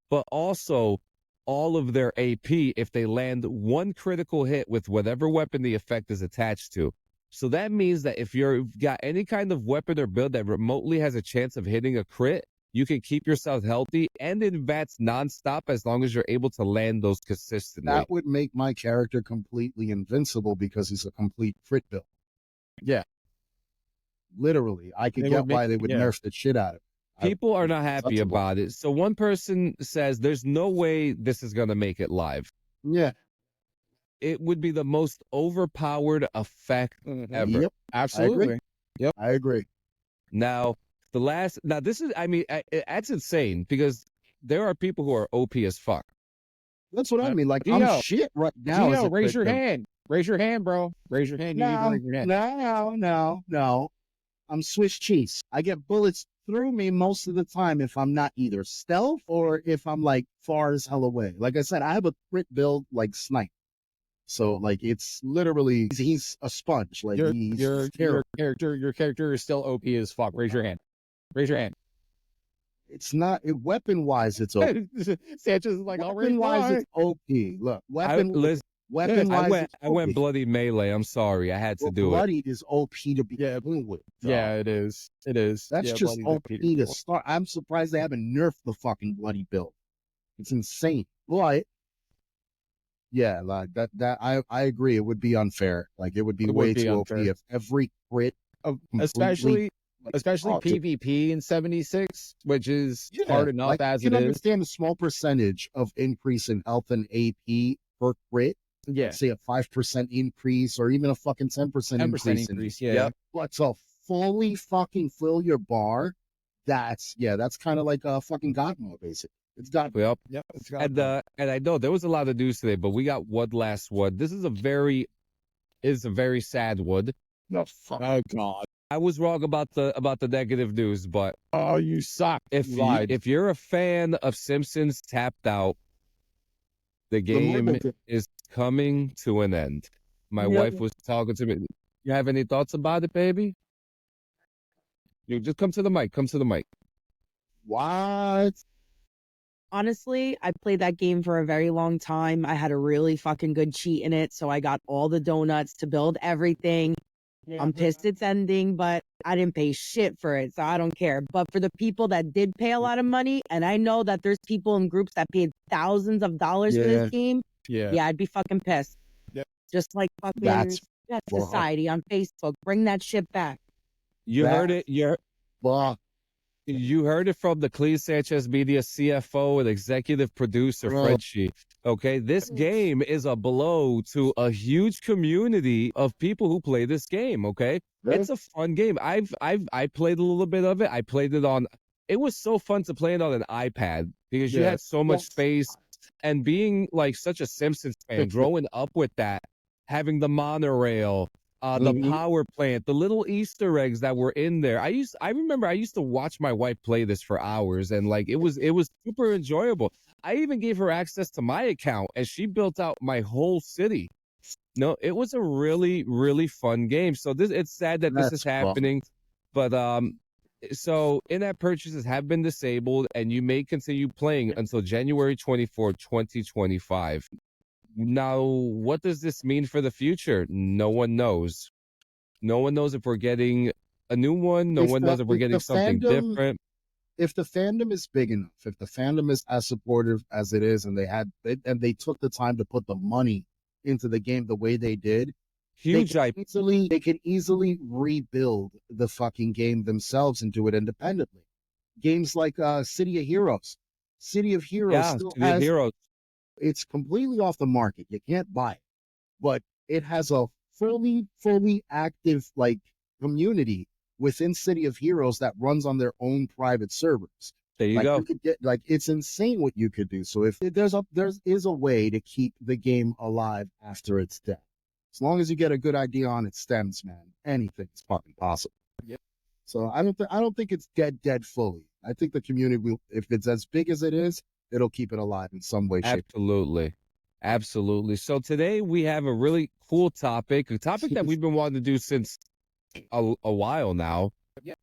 but also all of their AP if they land one critical hit with whatever weapon the effect is attached to. So that means that if you've got any kind of weapon or build that remotely has a chance of hitting a crit, you can keep yourself healthy and advance nonstop as long as you're able to land those consistently. That would make my character completely invincible because he's a complete crit build. Yeah. Literally. I could get why they would nerf the shit out of it. People are not happy about it. So one person says there's no way this is going to make it live. Yeah. It would be the most overpowered effect ever. Yep. Absolutely. I agree. Now, this is, I mean, that's insane because there are people who are OP as fuck. That's what I mean. Like, I'm shit right now. Gino, raise your hand. Raise your hand, bro. Raise your hand. No. I'm Swiss cheese. I get bullets through me most of the time if I'm not either stealth or if I'm like far as hell away. Like I said, I have a crit build like snipe. So like it's literally he's a sponge. Like your character is still OP as fuck. Raise your hand. Raise your hand. It's not weapon wise. It's OP. Sanchez is like weapon wise. It's OP. Look, weapon wise. I went bloody melee. I'm sorry, I had to do bloody it. Bloody is OP to be with. Yeah, it is. It is. That's just OP to start. I'm surprised they haven't nerfed the fucking bloody build. It's insane. But yeah, like that I agree. It would be unfair. Like it would be way too unfair. OP if every crit, especially PvP in 76, which is hard enough like, as it is. You can understand a small percentage of increase in health and AP per crit. Yeah. Let's say a 5% increase or even a fucking 10% increase. Yeah. But to fully fucking fill your bar, that's kind of like a fucking God mode, basically. It's God mode. Yep. And I know there was a lot of news today, but we got one last one. This is a very sad one. No fuck. Oh God. I was wrong about the negative news, but you suck. If you're a fan of Simpsons Tapped Out, the game is coming to an end. My wife was talking to me. You have any thoughts about it, baby? You just come to the mic. Come to the mic. What? Honestly, I played that game for a very long time. I had a really fucking good cheat in it, so I got all the donuts to build everything. I'm pissed it's ending, but I didn't pay shit for it, so I don't care. But for the people that did pay a lot of money, and I know that there's people in groups that paid thousands of dollars for this game, I'd be fucking pissed. Yeah. Just like fucking society on Facebook. Bring that shit back. You heard it. You heard it from the Clean Sanchez Media CFO and executive producer, Frenchie. Okay, this game is a blow to a huge community of people who play this game. Okay, it's a fun game. I played a little bit of it. I played it on. It was so fun to play it on an iPad because you had so much space. And being like such a Simpsons fan, growing up with that, having the monorail, the power plant, the little Easter eggs that were in there. I remember I used to watch my wife play this for hours, and like it was super enjoyable. I even gave her access to my account, and she built out my whole city. No, it was a really, really fun game. So it's sad that this is happening, but so in-app purchases have been disabled, and you may continue playing until January 24, 2025. Now, what does this mean for the future? No one knows. No one knows if we're getting a new one. No If one the- knows if we're if getting the something fandom- different. If the fandom is big enough, if the fandom is as supportive as it is, and they took the time to put the money into the game the way they did, Huge they IP. could easily rebuild the fucking game themselves and do it independently. Games like City of Heroes. City of Heroes Yeah, still to the has, heroes. it's completely off the market. You can't buy it, but it has a fully active like community within City of Heroes that runs on their own private servers. There you Like go. you could get, like, it's insane what you could do. So if there is a way to keep the game alive after its death, as long as you get a good idea on its stems, man, anything's fucking possible. Yep. So I don't think it's dead fully. I think the community will, if it's as big as it is, it'll keep it alive in some way, shape. Absolutely. Absolutely. So today we have a really cool topic, a topic that we've been wanting to do since a while now.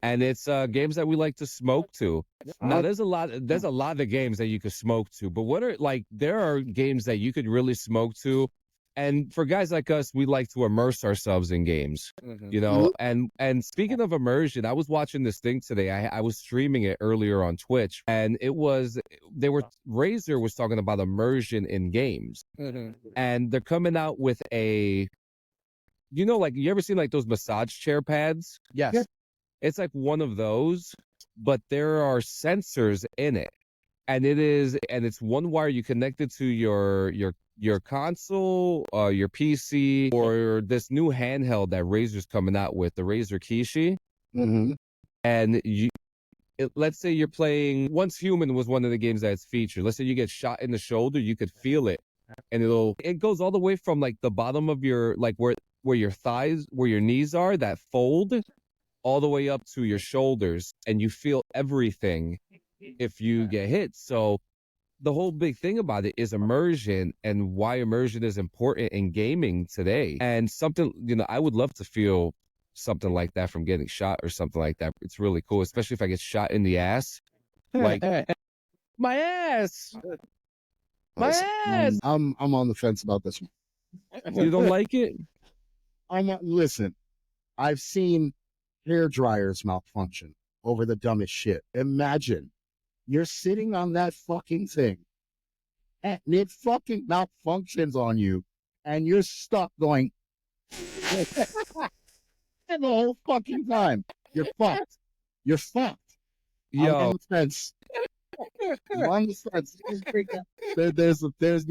And it's games that we like to smoke to. Now there's a lot of games that you could smoke to, but there are games that you could really smoke to. And for guys like us, we like to immerse ourselves in games, you know. And speaking of immersion, I was watching this thing today. I was streaming it earlier on Twitch, and Razer was talking about immersion in games, and they're coming out with like, you ever seen like those massage chair pads? Yes. Yeah. It's like one of those, but there are sensors in it, and it's one wire. You connect it to your console, your PC, or this new handheld that Razer's coming out with, the Razer Kishi. Mm-hmm. And let's say you're playing Once Human was one of the games that's featured. Let's say you get shot in the shoulder, you could feel it, and it goes all the way from like the bottom of your, like where your thighs, where your knees are, that fold, all the way up to your shoulders, and you feel everything if you get hit. So the whole big thing about it is immersion, and why immersion is important in gaming today. And something, I would love to feel something like that from getting shot or something like that. It's really cool, especially if I get shot in the ass. Like, my ass! My ass! I'm on the fence about this one. You don't like it? Listen, I've seen hair dryers malfunction over the dumbest shit. Imagine you're sitting on that fucking thing and it fucking malfunctions on you and you're stuck going and the whole fucking time. You're fucked. You're fucked. I'm Yo, on the fence. I'm on the fence. There's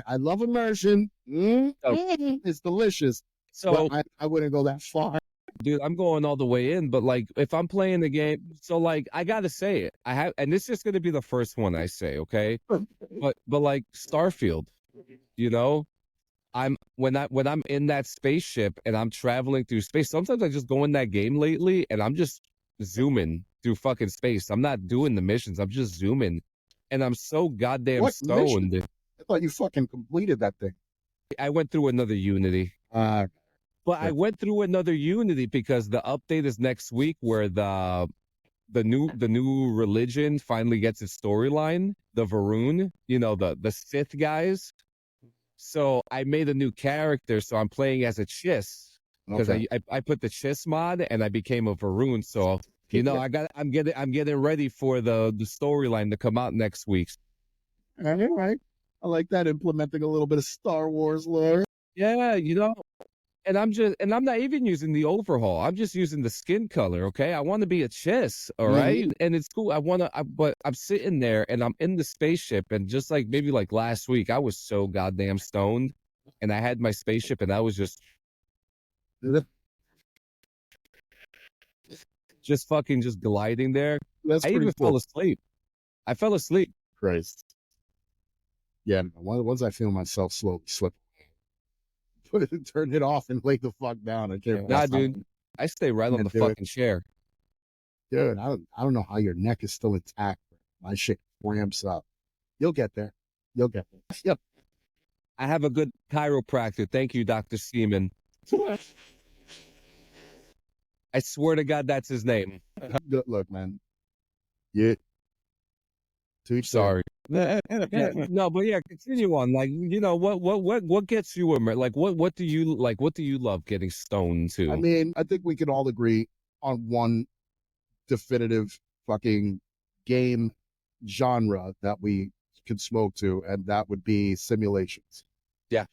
I love immersion. It's delicious. so But I wouldn't go that far. dude, I'm going all the way in, but like if I'm playing the game, so like I gotta say it. And this is gonna be the first one I say, okay? But like Starfield, when I'm in that spaceship and I'm traveling through space, sometimes I just go in that game lately and I'm just zooming through fucking space. I'm not doing the missions, I'm just zooming. And I'm so goddamn What stoned. mission? I thought you fucking completed that thing. I went through another Unity. But I went through another Unity because the update is next week, where the new religion finally gets its storyline, the Varun, the Sith guys. So I made a new character, so I'm playing as a Chiss because I put the Chiss mod and I became a Varun. So I'm getting ready for the storyline to come out next week. All right. I like that, implementing a little bit of Star Wars lore. Yeah, and I'm not even using the overhaul. I'm just using the skin color. Okay, I want to be a Chiss, all right, and it's cool. But I'm sitting there and I'm in the spaceship, and just like maybe like last week, I was so goddamn stoned, and I had my spaceship, and I was just fucking just gliding there. That's I pretty even cool. fell asleep. I fell asleep. Christ. Yeah, once I feel myself slowly slip, turn it off and lay the fuck down. I can't. Nah, dude, I stay right on the fucking chair. Dude, I don't know how your neck is still intact. My shit ramps up. You'll get there. You'll get there. Yep. I have a good chiropractor. Thank you, Dr. Seaman. I swear to God, that's his name. Look, man. Yeah. Sorry. No, but yeah, continue on. Like, what gets you like what do you love getting stoned to? I mean, I think we can all agree on one definitive fucking game genre that we could smoke to, and that would be simulations. Yeah.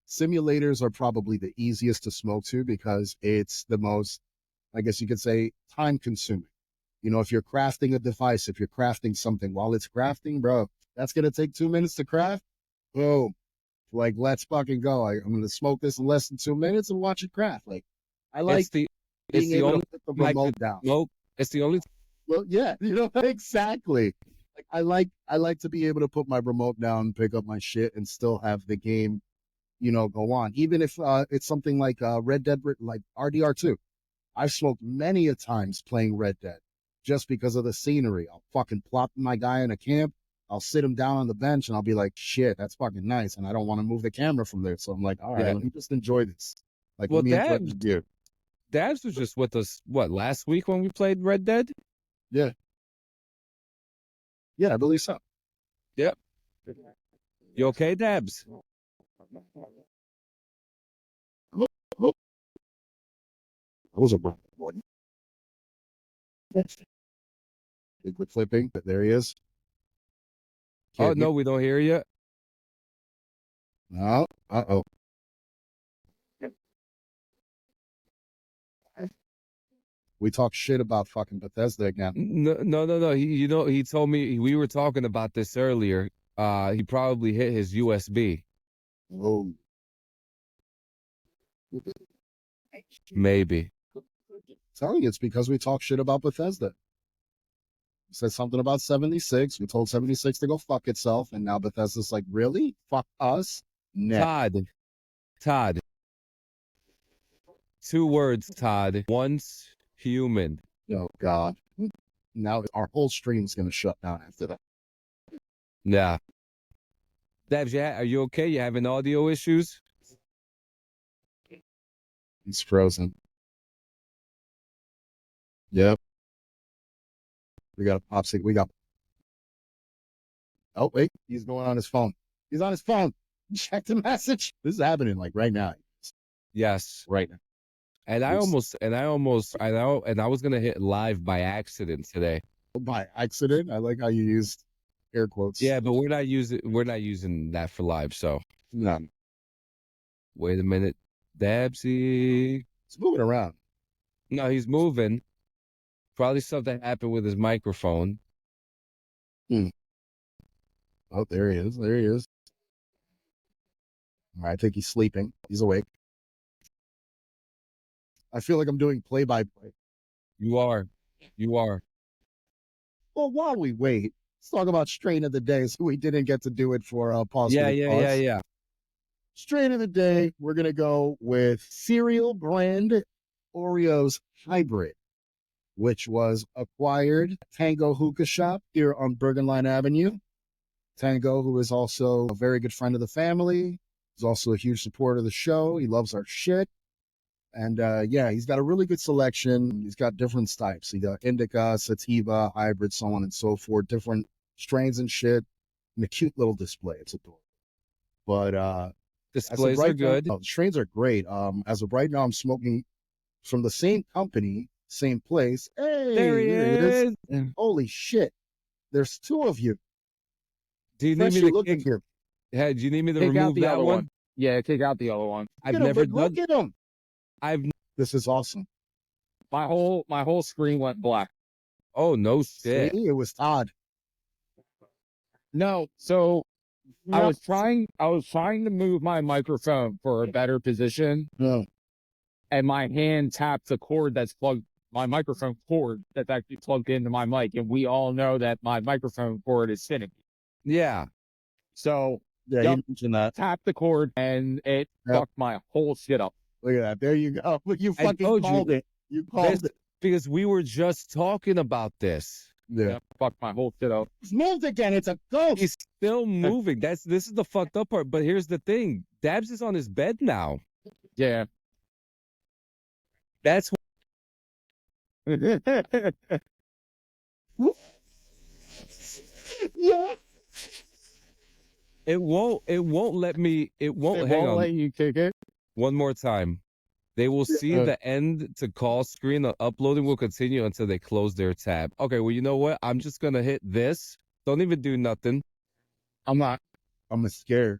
Simulators are probably the easiest to smoke to because it's the most, I guess you could say, time consuming. You know, if you're crafting a device, if you're crafting something while it's crafting, bro, that's going to take 2 minutes to craft. Boom. Like, let's fucking go. I'm going to smoke this in less than 2 minutes and watch it craft. Like, I like it's the only to put the remote down. Smoke. It's the only. Well, yeah, you know, exactly. Like, I like to be able to put my remote down, pick up my shit, and still have the game, you know, go on. Even if it's something like Red Dead, like RDR2. I've smoked many a times playing Red Dead just because of the scenery. I'll fucking plop my guy in a camp. I'll sit him down on the bench and I'll be like, shit, that's fucking nice. And I don't want to move the camera from there. So I'm like, all right, let me just enjoy this. Like, Well, let me enjoy this. Dabs was just with us, what, last week when we played Red Dead? Yeah. Yeah, I believe so. Yep. You okay, Dabs? That was a boy. Quit flipping, but there he is. Oh, no, we don't hear you. No. Uh-oh. We talk shit about fucking Bethesda again. No. He told me we were talking about this earlier. He probably hit his USB. Oh. Maybe. Telling you, it's because we talk shit about Bethesda. Said something about 76. We told 76 to go fuck itself, and now Bethesda's like, really? Fuck us? Nah. Todd. 2 words, Todd. Once human. Oh God. Now our whole stream's gonna shut down after that. Yeah. Dabs, are you okay? You having audio issues? He's frozen. Yep. We got a popsicle. We got. Oh wait, he's going on his phone. He's on his phone. Check the message. This is happening like right now. Yes. Right now. And I was gonna hit live by accident today. By accident? I like how you used air quotes. Yeah, but we're not using that for live. So no. Wait a minute, Dabsy. It's moving around. No, he's moving. Probably something happened with his microphone. Oh, there he is. There he is. All right, I think he's sleeping. He's awake. I feel like I'm doing play-by-play. You are. Well, while we wait, let's talk about strain of the day. So we didn't get to do it for pause. Yeah. Strain of the day, we're going to go with cereal brand Oreos Hybrid, which was acquired at Tango Hookah Shop here on Bergen Line Avenue. Tango, who is also a very good friend of the family, is also a huge supporter of the show. He loves our shit. And yeah, he's got a really good selection. He's got different types. He got indica, sativa, hybrid, so on and so forth, different strains and shit. And a cute little display. It's adorable. But displays are good. Now, strains are great. As of right now, I'm smoking from the same company, same place. Hey, there he is. Holy shit. There's 2 of you. Do you need me to kick here? Yeah, do you need me to Take remove out the that other one? Yeah, take out the other one. I've never done. Look at him. This is awesome. My whole screen went black. Oh no shit! See, it was Todd. No, so I was trying to move my microphone for a better position, and my hand tapped the cord that's plugged, my microphone cord that's actually plugged into my mic, and we all know that my microphone cord is finicky. Yeah. So yeah, you mentioned that. Tapped the cord and it fucked my whole shit up. Look at that. There you go. Look, you fucking called it. You called it. Because we were just talking about this. Yeah. Fucked my whole shit up. It's moved again. It's a ghost. He's still moving. This is the fucked up part. But here's the thing. Dabs is on his bed now. Yeah. That's yeah. It won't let me. It won't. Hang on. Let you kick it. One more time. They will see the end to call screen. The uploading will continue until they close their tab. Okay, well, you know what? I'm just going to hit this. Don't even do nothing. I'm not. I'm scared.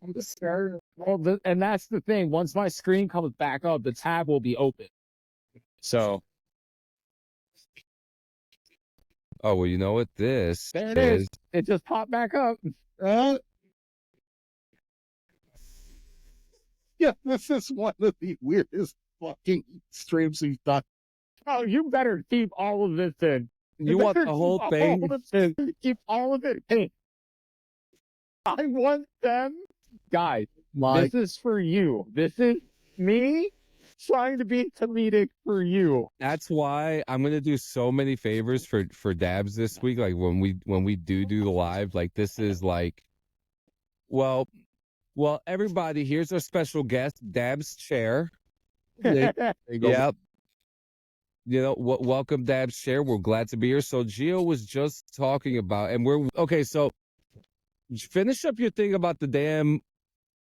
I'm just scared. Well, and that's the thing. Once my screen comes back up, the tab will be open. So. Oh, well, you know what? This There it is. It just popped back up. Yeah, this is one of the weirdest fucking streams we've done. Oh, you better keep all of this in. You want the whole thing? Keep all of it in. I want them. Guys, this is for you. This is me trying to be comedic for you. That's why I'm gonna do so many favors for Dabs this week. Like when we do the live, like this is like, well, everybody, here's our special guest, Dabs Chair. There you go. Yep. You know, welcome, Dabs Chair. We're glad to be here. So Gio was just talking about, and we're okay. So finish up your thing about the damn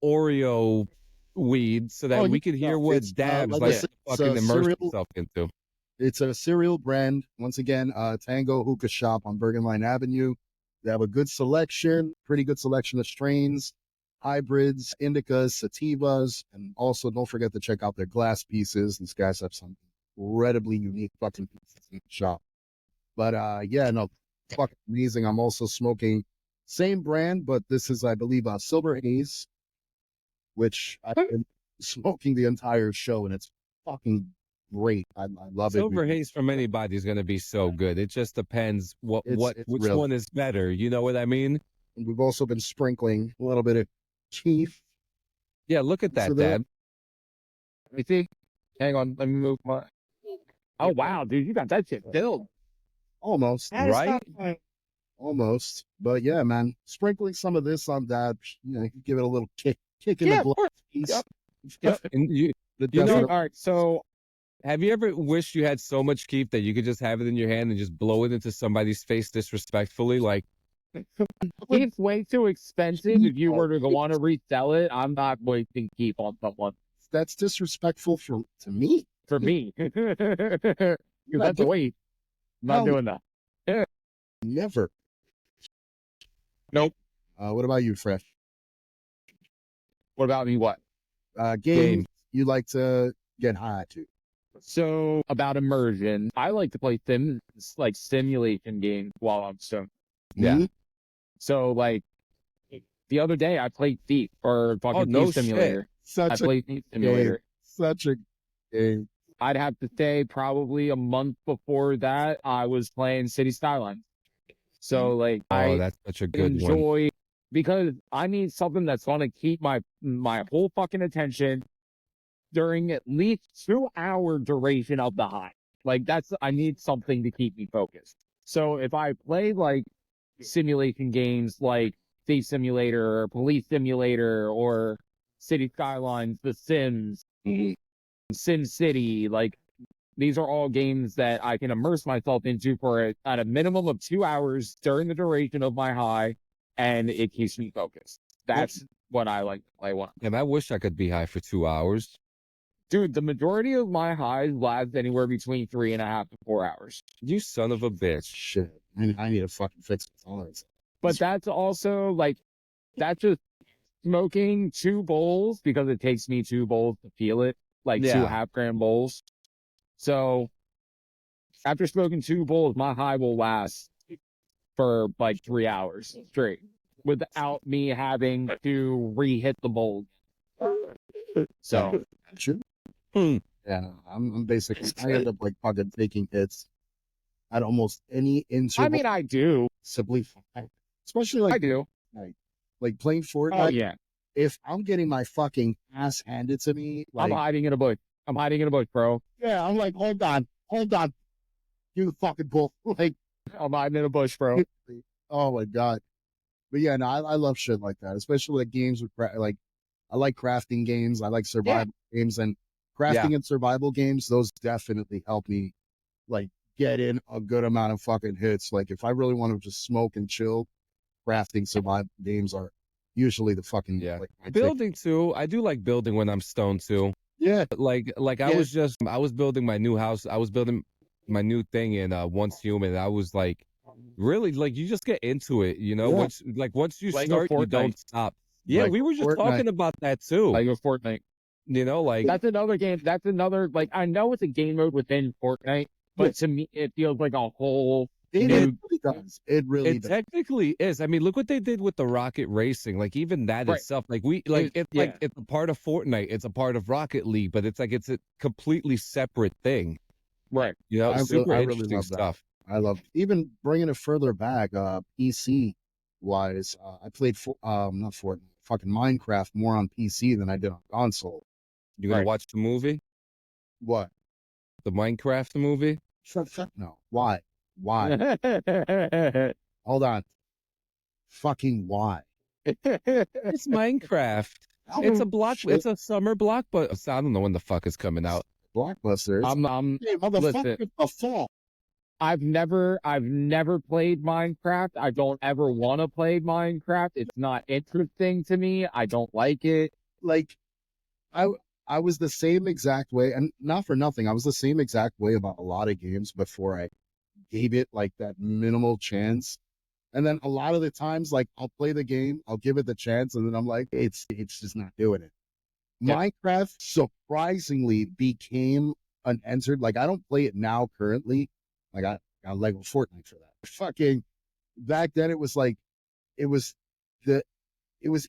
Oreo weed so that we can hear what Dabs like fucking immerse himself into. It's a cereal brand. Once again, Tango Hookah Shop on Bergen Line Avenue. They have a good selection, pretty good selection of strains, hybrids, indicas, sativas, and also don't forget to check out their glass pieces. These guys have some incredibly unique fucking pieces in the shop. But yeah, no, fucking amazing. I'm also smoking same brand, but this is, I believe, Silver Haze, which I've been smoking the entire show, and it's fucking great. I love it. Silver Haze from anybody is going to be so good. It just depends which real. one is better. You know what I mean? And we've also been sprinkling a little bit of Chief. Yeah, look at that, Dad. Let me see. Hang on. Let me move my. Oh, wow, dude. You got that shit filled. Almost. Right? Almost. But yeah, man. Sprinkling some of this on that, you know, give it a little kick in the blood. Yep. And you know, all right, so have you ever wished you had so much keef that you could just have it in your hand and just blow it into somebody's face disrespectfully? Like, it's way too expensive. If you were to want to resell it, I'm not wasting keep on someone. That's disrespectful to me. For me. That's a waste. I'm not doing that. Never. Nope. What about you, Fresh? What about me? What? Games you like to get high to? So about immersion, I like to play Sims, like simulation games while I'm stoned. Yeah. So like the other day I played Thief or fucking Thief Simulator. I played Thief Simulator. Such a game. I'd have to say probably a month before that I was playing City Skylines. So like that's such a good one. Because I need something that's going to keep my whole fucking attention during at least 2-hour duration of the high. Like I need something to keep me focused. So if I play like simulation games like Thief Simulator or Police Simulator or City Skylines, The Sims, Sim City, like these are all games that I can immerse myself into for at a minimum of 2 hours during the duration of my high, and it keeps me focused. That's what I like to play one. And I wish I could be high for 2 hours. Dude, the majority of my highs last anywhere between 3.5 to 4 hours. You son of a bitch. Shit. I need to fucking fix it. But that's also like, that's just smoking 2 bowls because it takes me 2 bowls to feel it, like 2 half-gram bowls. So after smoking 2 bowls, my high will last for like 3 hours straight without me having to re-hit the bowl. So, yeah, I'm basically, I end up like fucking taking hits at almost any interval. I mean, I do. Simply, especially like, I do. Like playing Fortnite. Oh, yeah. If I'm getting my fucking ass handed to me, like, I'm hiding in a bush. Bro. Yeah, I'm like, hold on. You fucking bull. Like, I'm hiding in a bush, bro. Oh my God. But yeah, no, I love shit like that, especially like games with, like, I like crafting games. I like survival games, and crafting and survival games, those definitely help me like get in a good amount of fucking hits. Like if I really want to just smoke and chill, crafting survival games are usually the fucking building too. I do like building when I'm stoned too. Yeah. Like I was building my new house. I was building my new thing in Once Human. I was like, really, like, you just get into it, you know. Yeah. Once you Lego start, you Fortnite. don't stop. Yeah, Like we were just Fortnite. talking about that too. Lego Fortnite. You know, like That's another game. That's another, like, I know it's a game mode within Fortnite, but to me, it feels like a whole It new. really does. It really it does. technically is. I mean, look what they did with the rocket racing. Like even that Right. itself, like it's Yeah. like it's a part of Fortnite. It's a part of Rocket League, but it's like it's a completely separate thing. Right. You know, super I really interesting love that. stuff. I love even bringing it further back, PC wise. I played not Fortnite, fucking Minecraft more on PC than I did on console. You gonna Right. watch the movie, What? the Minecraft movie? Shut no. Why? Why? Hold on. Fucking why? It's Minecraft. It's a Shit. It's a summer blockbuster. I don't know when the fuck it's coming out. Blockbuster. Hey, motherfucker, listen. it's the fall. I've never played Minecraft. I don't ever want to play Minecraft. It's not interesting to me. I don't like it. Like, I was the same exact way, and not for nothing. I was the same exact way about a lot of games before I gave it like that minimal chance. And then a lot of the times, like I'll play the game, I'll give it the chance, and then I'm like, it's just not doing it. Yeah. Minecraft surprisingly became an entered. Like I don't play it now currently. Like I got Lego Fortnite for that. Fucking back then, it was like it was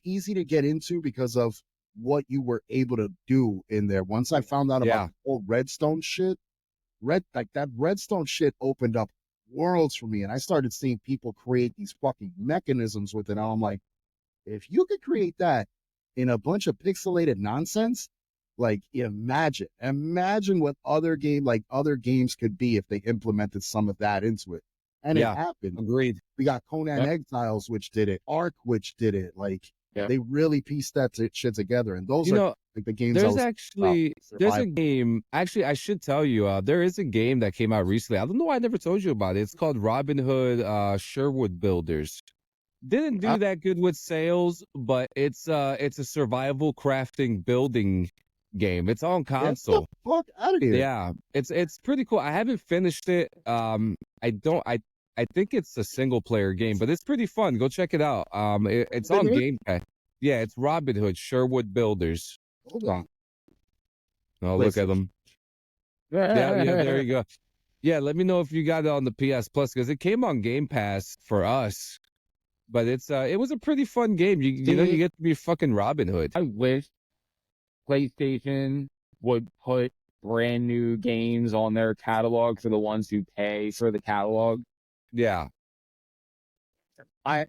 easy to get into because of what you were able to do in there. Once I found out about the whole redstone shit, that redstone shit opened up worlds for me, and I started seeing people create these fucking mechanisms with it. And I'm like, if you could create that in a bunch of pixelated nonsense, like imagine what other games could be if they implemented some of that into it. And it happened. Agreed. We got Conan Exiles, which did it, Ark, which did it. Like they really pieced that shit together. And those are like the games. There's a game. Actually, I should tell you, there is a game that came out recently. I don't know why I never told you about it. It's called Robin Hood Sherwood Builders. Didn't do that good with sales, but it's a survival crafting building game. It's on console. Get the fuck out of here. Yeah, it's pretty cool. I haven't finished it. I think it's a single player game, but it's pretty fun. Go check it out. It's on Game Pass. Yeah, it's Robin Hood Sherwood Builders. Hold on. Oh, look at them. Yeah, there you go. Yeah, let me know if you got it on the PS Plus because it came on Game Pass for us. But it was a pretty fun game. You know, you get to be fucking Robin Hood. I wish PlayStation would put brand new games on their catalog for the ones who pay for the catalog. Yeah. I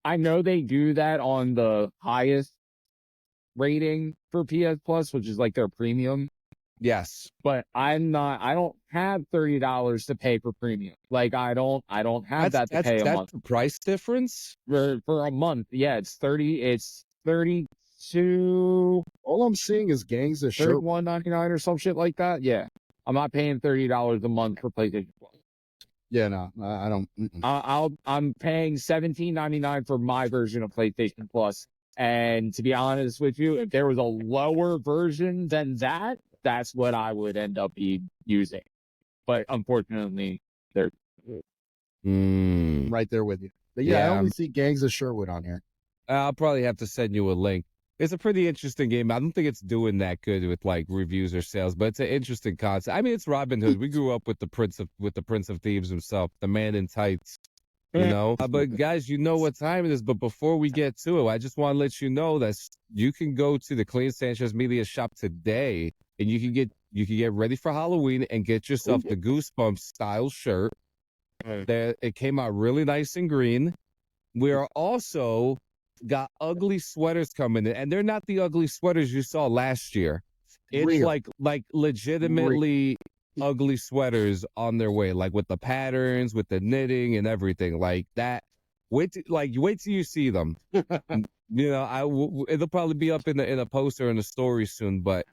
know they do that on the highest rating for PS Plus, which is like their premium. Yes. But I don't have $30 to pay for premium. Like I don't have that to pay a month. That's the price difference? For a month. Yeah, it's 32. All I'm seeing is Gangs of Sherwood. $31.99 or some shit like that. Yeah. I'm not paying $30 a month for PlayStation Plus. Yeah, no, I don't. I'm paying $17.99 for my version of PlayStation Plus. And to be honest with you, if there was a lower version than that, that's what I would end up using. But unfortunately, they're right there with you. But yeah, I only see Gangs of Sherwood on here. I'll probably have to send you a link. It's a pretty interesting game. I don't think it's doing that good with like reviews or sales, but it's an interesting concept. I mean, it's Robin Hood. We grew up with the Prince of Thieves himself, the man in tights. You know, but guys, you know what time it is. But before we get to it, I just want to let you know that you can go to the Clean Sanchez Media Shop today, and you can get ready for Halloween and get yourself the Goosebumps style shirt. It came out really nice and green. We are also got ugly sweaters coming in, and they're not the ugly sweaters you saw last year. It's Real. like legitimately ugly sweaters on their way, like with the patterns, with the knitting and everything like that. Wait till you see them. You know, it'll probably be up in a poster in a story soon, but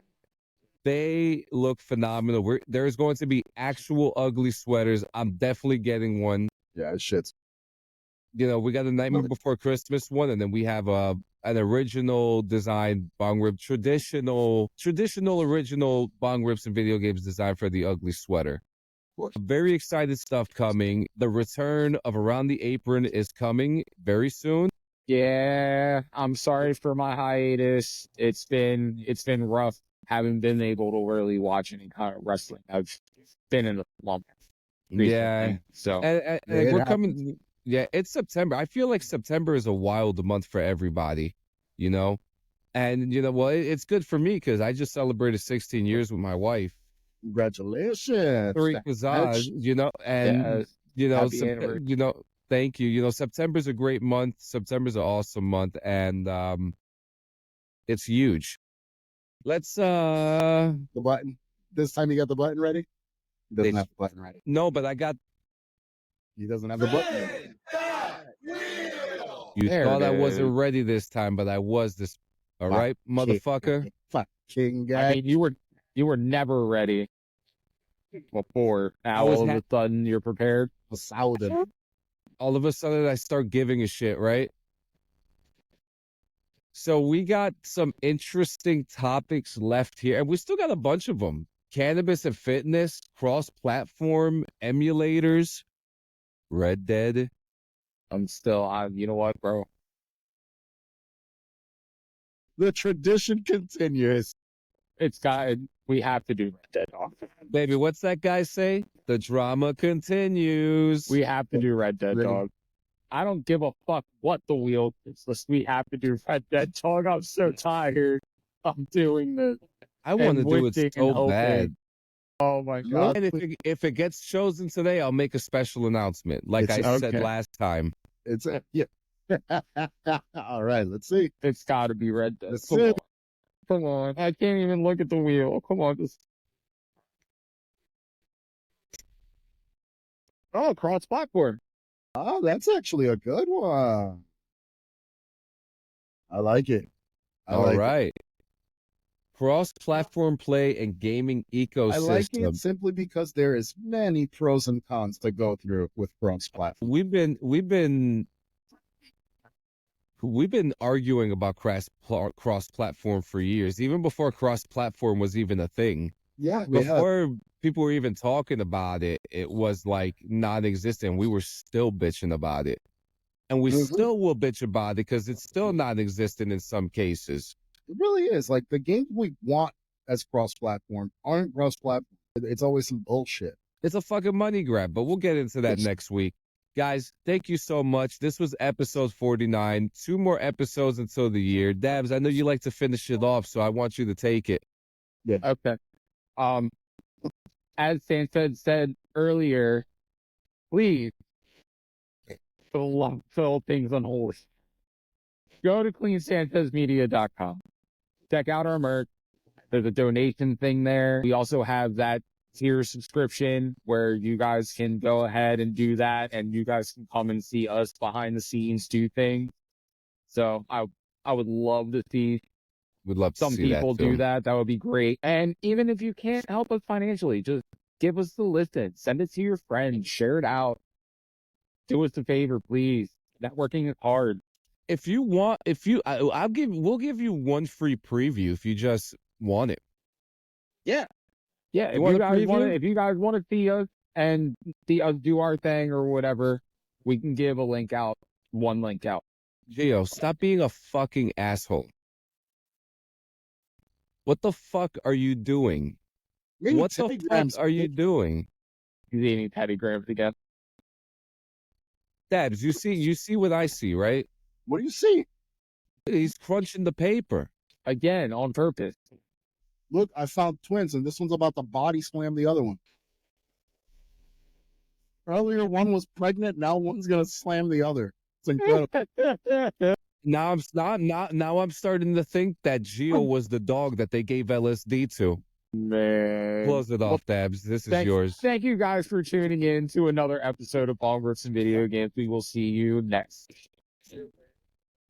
they look phenomenal. There's going to be actual ugly sweaters. I'm definitely getting one. Yeah, shit's we got a Nightmare Before Christmas one, and then we have an original design bong rip, traditional original bong rips and video games designed for the ugly sweater. Very excited stuff coming. The return of Around the Apron is coming very soon. Yeah, I'm sorry for my hiatus. It's been rough. Haven't been able to really watch any kind of wrestling. I've been in a slump recently. Yeah. So And we're coming. Yeah, it's September. I feel like September is a wild month for everybody, And well, it's good for me because I just celebrated 16 years with my wife. Congratulations. Tariq Bazaz, and happy anniversary. Thank you. September's a great month. September's an awesome month, and it's huge. Let's the button. This time you got the button ready? He doesn't have the button ready. No, but I got. He doesn't have the button. You thought I wasn't ready this time, but I was this. All right, motherfucker. Fucking guy. I mean, you were never ready before. Now all of a sudden you're prepared. All of a sudden I start giving a shit, right? So we got some interesting topics left here, and we still got a bunch of them. Cannabis and fitness, cross-platform emulators, Red Dead. You know what, bro? The tradition continues. We have to do Red Dead Dog. Baby, what's that guy say? The drama continues. We have to do Red Dead Dog. I don't give a fuck what the wheel is. We have to do Red Dead Dog. I'm so tired of doing this. I want to do it so bad. Oh my god! And if it gets chosen today, I'll make a special announcement, like I said last time. Yeah. All right, let's see. It's got to be Red Dead. Come on. I can't even look at the wheel. Come on, cross-platform. Oh, that's actually a good one. I like it. All right. Cross-platform play and gaming ecosystem. I like it simply because there is many pros and cons to go through with cross-platform. We've been arguing about cross-platform for years, even before cross-platform was even a thing. Yeah, before people were even talking about it, it was like non-existent. We were still bitching about it, and we still will bitch about it because it's still non-existent in some cases. It really is. Like the games we want as cross-platform aren't cross-platform. It's always some bullshit. It's a fucking money grab, but we'll get into that next week. Guys, thank you so much. This was episode 49. 2 more episodes until the year. Dabs, I know you like to finish it off, so I want you to take it. Yeah. Okay. As Sanchez said earlier, please fill things unholy. Go to cleansanchezmedia.com. Check out our merch. There's a donation thing there. We also have that tier subscription where you guys can go ahead and do that, and you guys can come and see us behind the scenes do things. So I would love to see some people do that. That would be great. And even if you can't help us financially, just give us the listen. Send it to your friends. Share it out. Do us a favor, please. Networking is hard. If you want, we'll give you one free preview if you just want it. Yeah. Yeah. If you guys want to see us and see us do our thing or whatever, we can give one link out. Gio, stop being a fucking asshole. What the fuck are you doing? What the fuck are you doing? He's eating Teddy Grahams again. Dabs, you see what I see, right? What do you see? He's crunching the paper. Again, on purpose. Look, I found twins, and this one's about to body slam the other one. Earlier, one was pregnant. Now one's gonna slam the other. It's incredible. Now I'm starting to think that Gio was the dog that they gave LSD to. Man. Close it off, Dabs. This is yours. Thank you guys for tuning in to another episode of Bong Rips and Video Games. We will see you next.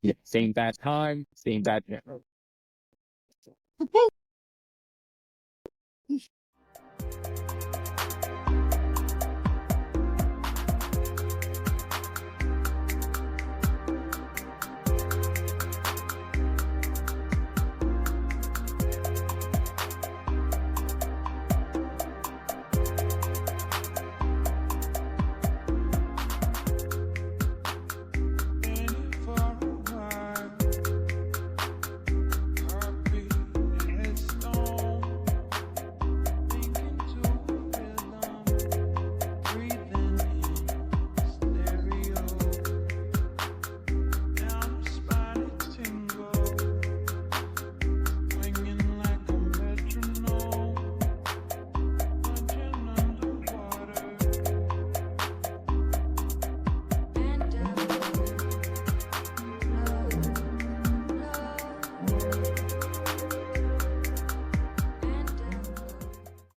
Yeah, same bad time, same bad channel.